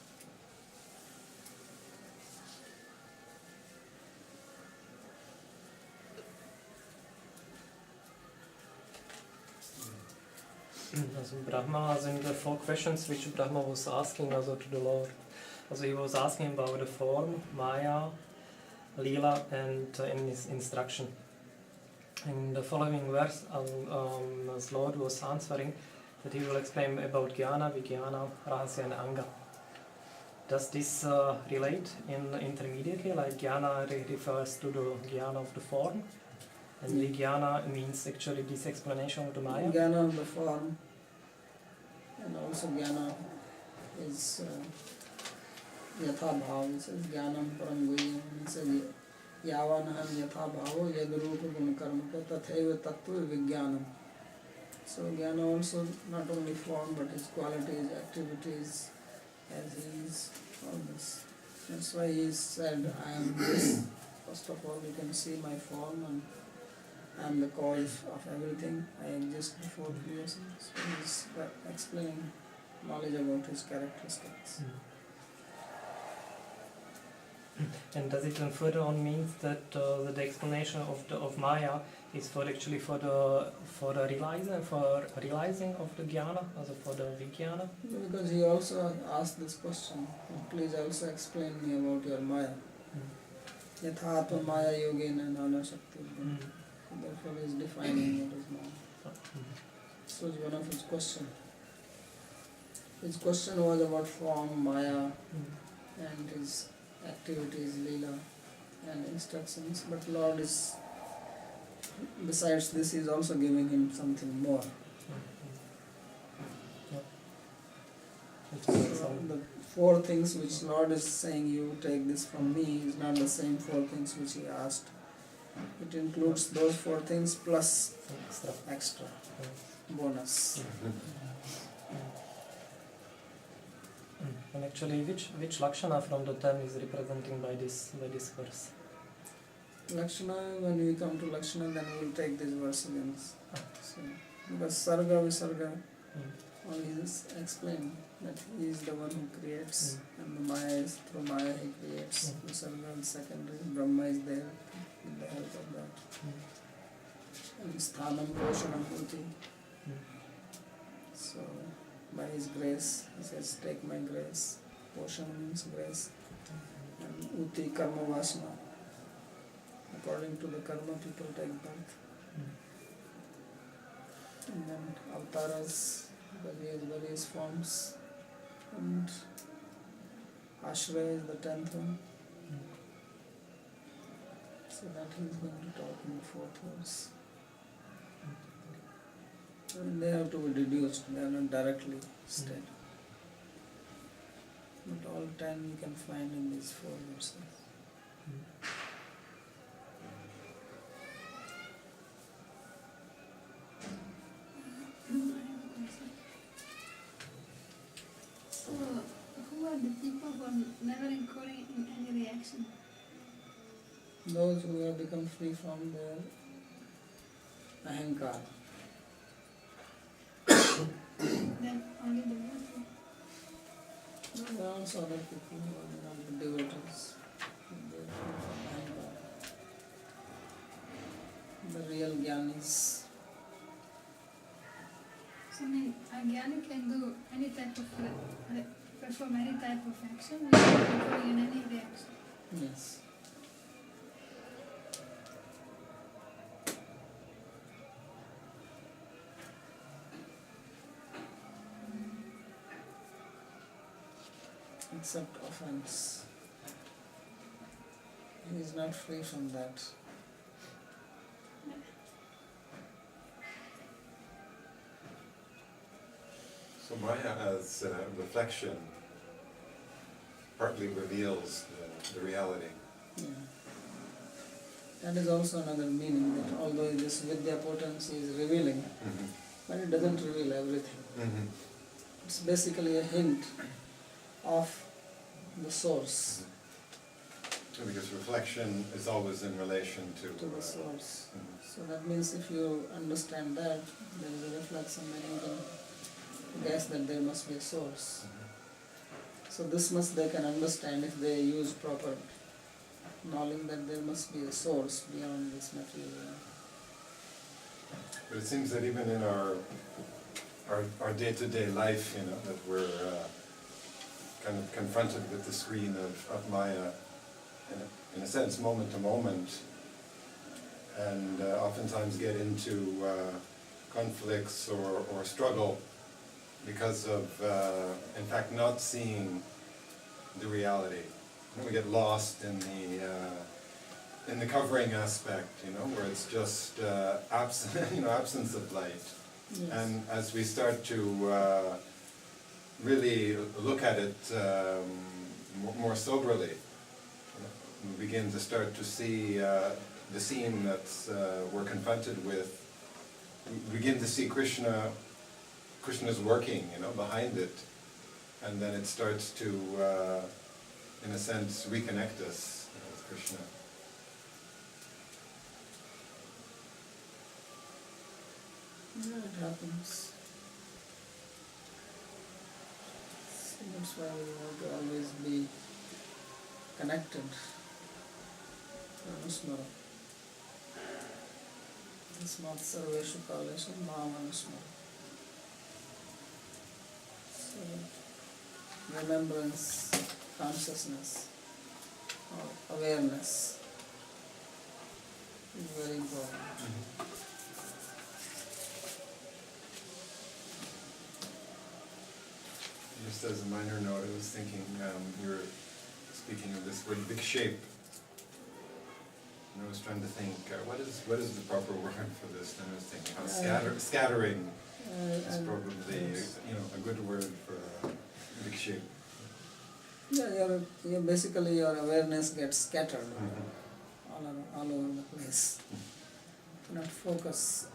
Speaker 3: Also Brahma, in the four questions which Brahma was asking also to the Lord. Also he was asking about the form, Maya, Lila, and in his instruction. In the following verse, the Lord was answering that he will explain about Jnana, Vijnana, Rahasya and Anga. Does this relate intermediately, like Jnana refers to the Jnana of the form, and Vijnana means actually this explanation of the Maya?
Speaker 1: Jnana of the form, and also Jnana is Yatha Bhav. It says Jnanam Param Guhyam. It says Yavanaham Yatha Bhavo Yadrupa Gunakarmaka Tathaiva Tattva Vijnanam. So Jnana also not only form but his qualities, activities, as he is, all this. That's why he said, I am this. First of all, you can see my form, and I am the cause of everything. I exist before creation. So he is explaining knowledge about his characteristics.
Speaker 3: And does it then further on mean that the explanation of Maya is for realizing of the Jnana, also for the Vijnana?
Speaker 1: Because he also asked this question, please also explain me about your Maya. Yatha Atma Maya Yogena Nana Shakti. Therefore he is defining what is Maya. So it's one of his questions. His question was about form, Maya, and his activities, Leela, and instructions. But Lord is, besides this, he is also giving him something more. So the four things which Lord is saying, you take this from me, is not the same four things which he asked. It includes those four things plus extra bonus.
Speaker 3: And actually, which Lakshana from the 10 is representing by this verse?
Speaker 1: Lakshana, when we come to Lakshana, then we will take this verse again. So, because Sarga, Visarga, all he is explained that he is the one who creates, and the Maya is through Maya he creates. Visarga is secondary, Brahma is there with the help of that. And Sthanam, Poshanam, Uti. So, by his grace, he says, take my grace. Poshanam means grace. And Uti, Karma Vasana. According to the karma, people take birth. And then avatars, various forms. And Ashraya is the 10th one. So that he is going to talk in the 4th verse. And they have to be deduced, they are not directly stated. But all 10 you can find in these 4 verses.
Speaker 4: So, who are the people who are never incurring in any reaction?
Speaker 1: those who have become free from their ahankara.
Speaker 4: Then only the one.
Speaker 1: There are also other people who are not devotees. They are free from ahankara. The real jnanis.
Speaker 4: So a jnani can do any type of, perform any type of action without incurring in any reaction.
Speaker 1: Yes. Except offense. He is not free from that.
Speaker 5: So Maya as reflection partly reveals the reality.
Speaker 1: Yeah. That is also another meaning, that although this Vidya potency is revealing,
Speaker 5: Mm-hmm.
Speaker 1: but it doesn't reveal everything.
Speaker 5: Mm-hmm.
Speaker 1: It's basically a hint of the source,
Speaker 5: Because reflection is always in relation
Speaker 1: to the source.
Speaker 5: Mhm.
Speaker 1: So that means if you understand that, there is a reflection, then you can guess that there must be a source. So this much they can understand if they use proper knowledge, that there must be a source beyond this material.
Speaker 5: But it seems that even in our day-to-day life, that we're kind of confronted with the screen of Maya, in a sense, moment to moment, and oftentimes get into conflicts or struggle because of, in fact, not seeing the reality. We get lost in the covering aspect, where it's just absence of light.
Speaker 1: Yes.
Speaker 5: And as we start to really look at it more soberly, we begin to start to see the scene that we're confronted with. We begin to see Krishna's working, behind it, and then it starts to, in a sense, reconnect us with Krishna.
Speaker 1: Yeah, it happens. So that's why we want to always be connected. Anusmara. Tasmat sarveshu kaleshu mam anusmara. So remembrance, consciousness, or awareness is very important.
Speaker 5: Just as a minor note, I was thinking, you were speaking of this word big shape. And I was trying to think, what is the proper word for this? And I was thinking, scattering is probably a good word for big shape.
Speaker 1: Yeah, basically your awareness gets scattered
Speaker 5: Mm-hmm.
Speaker 1: all over the place. You cannot focus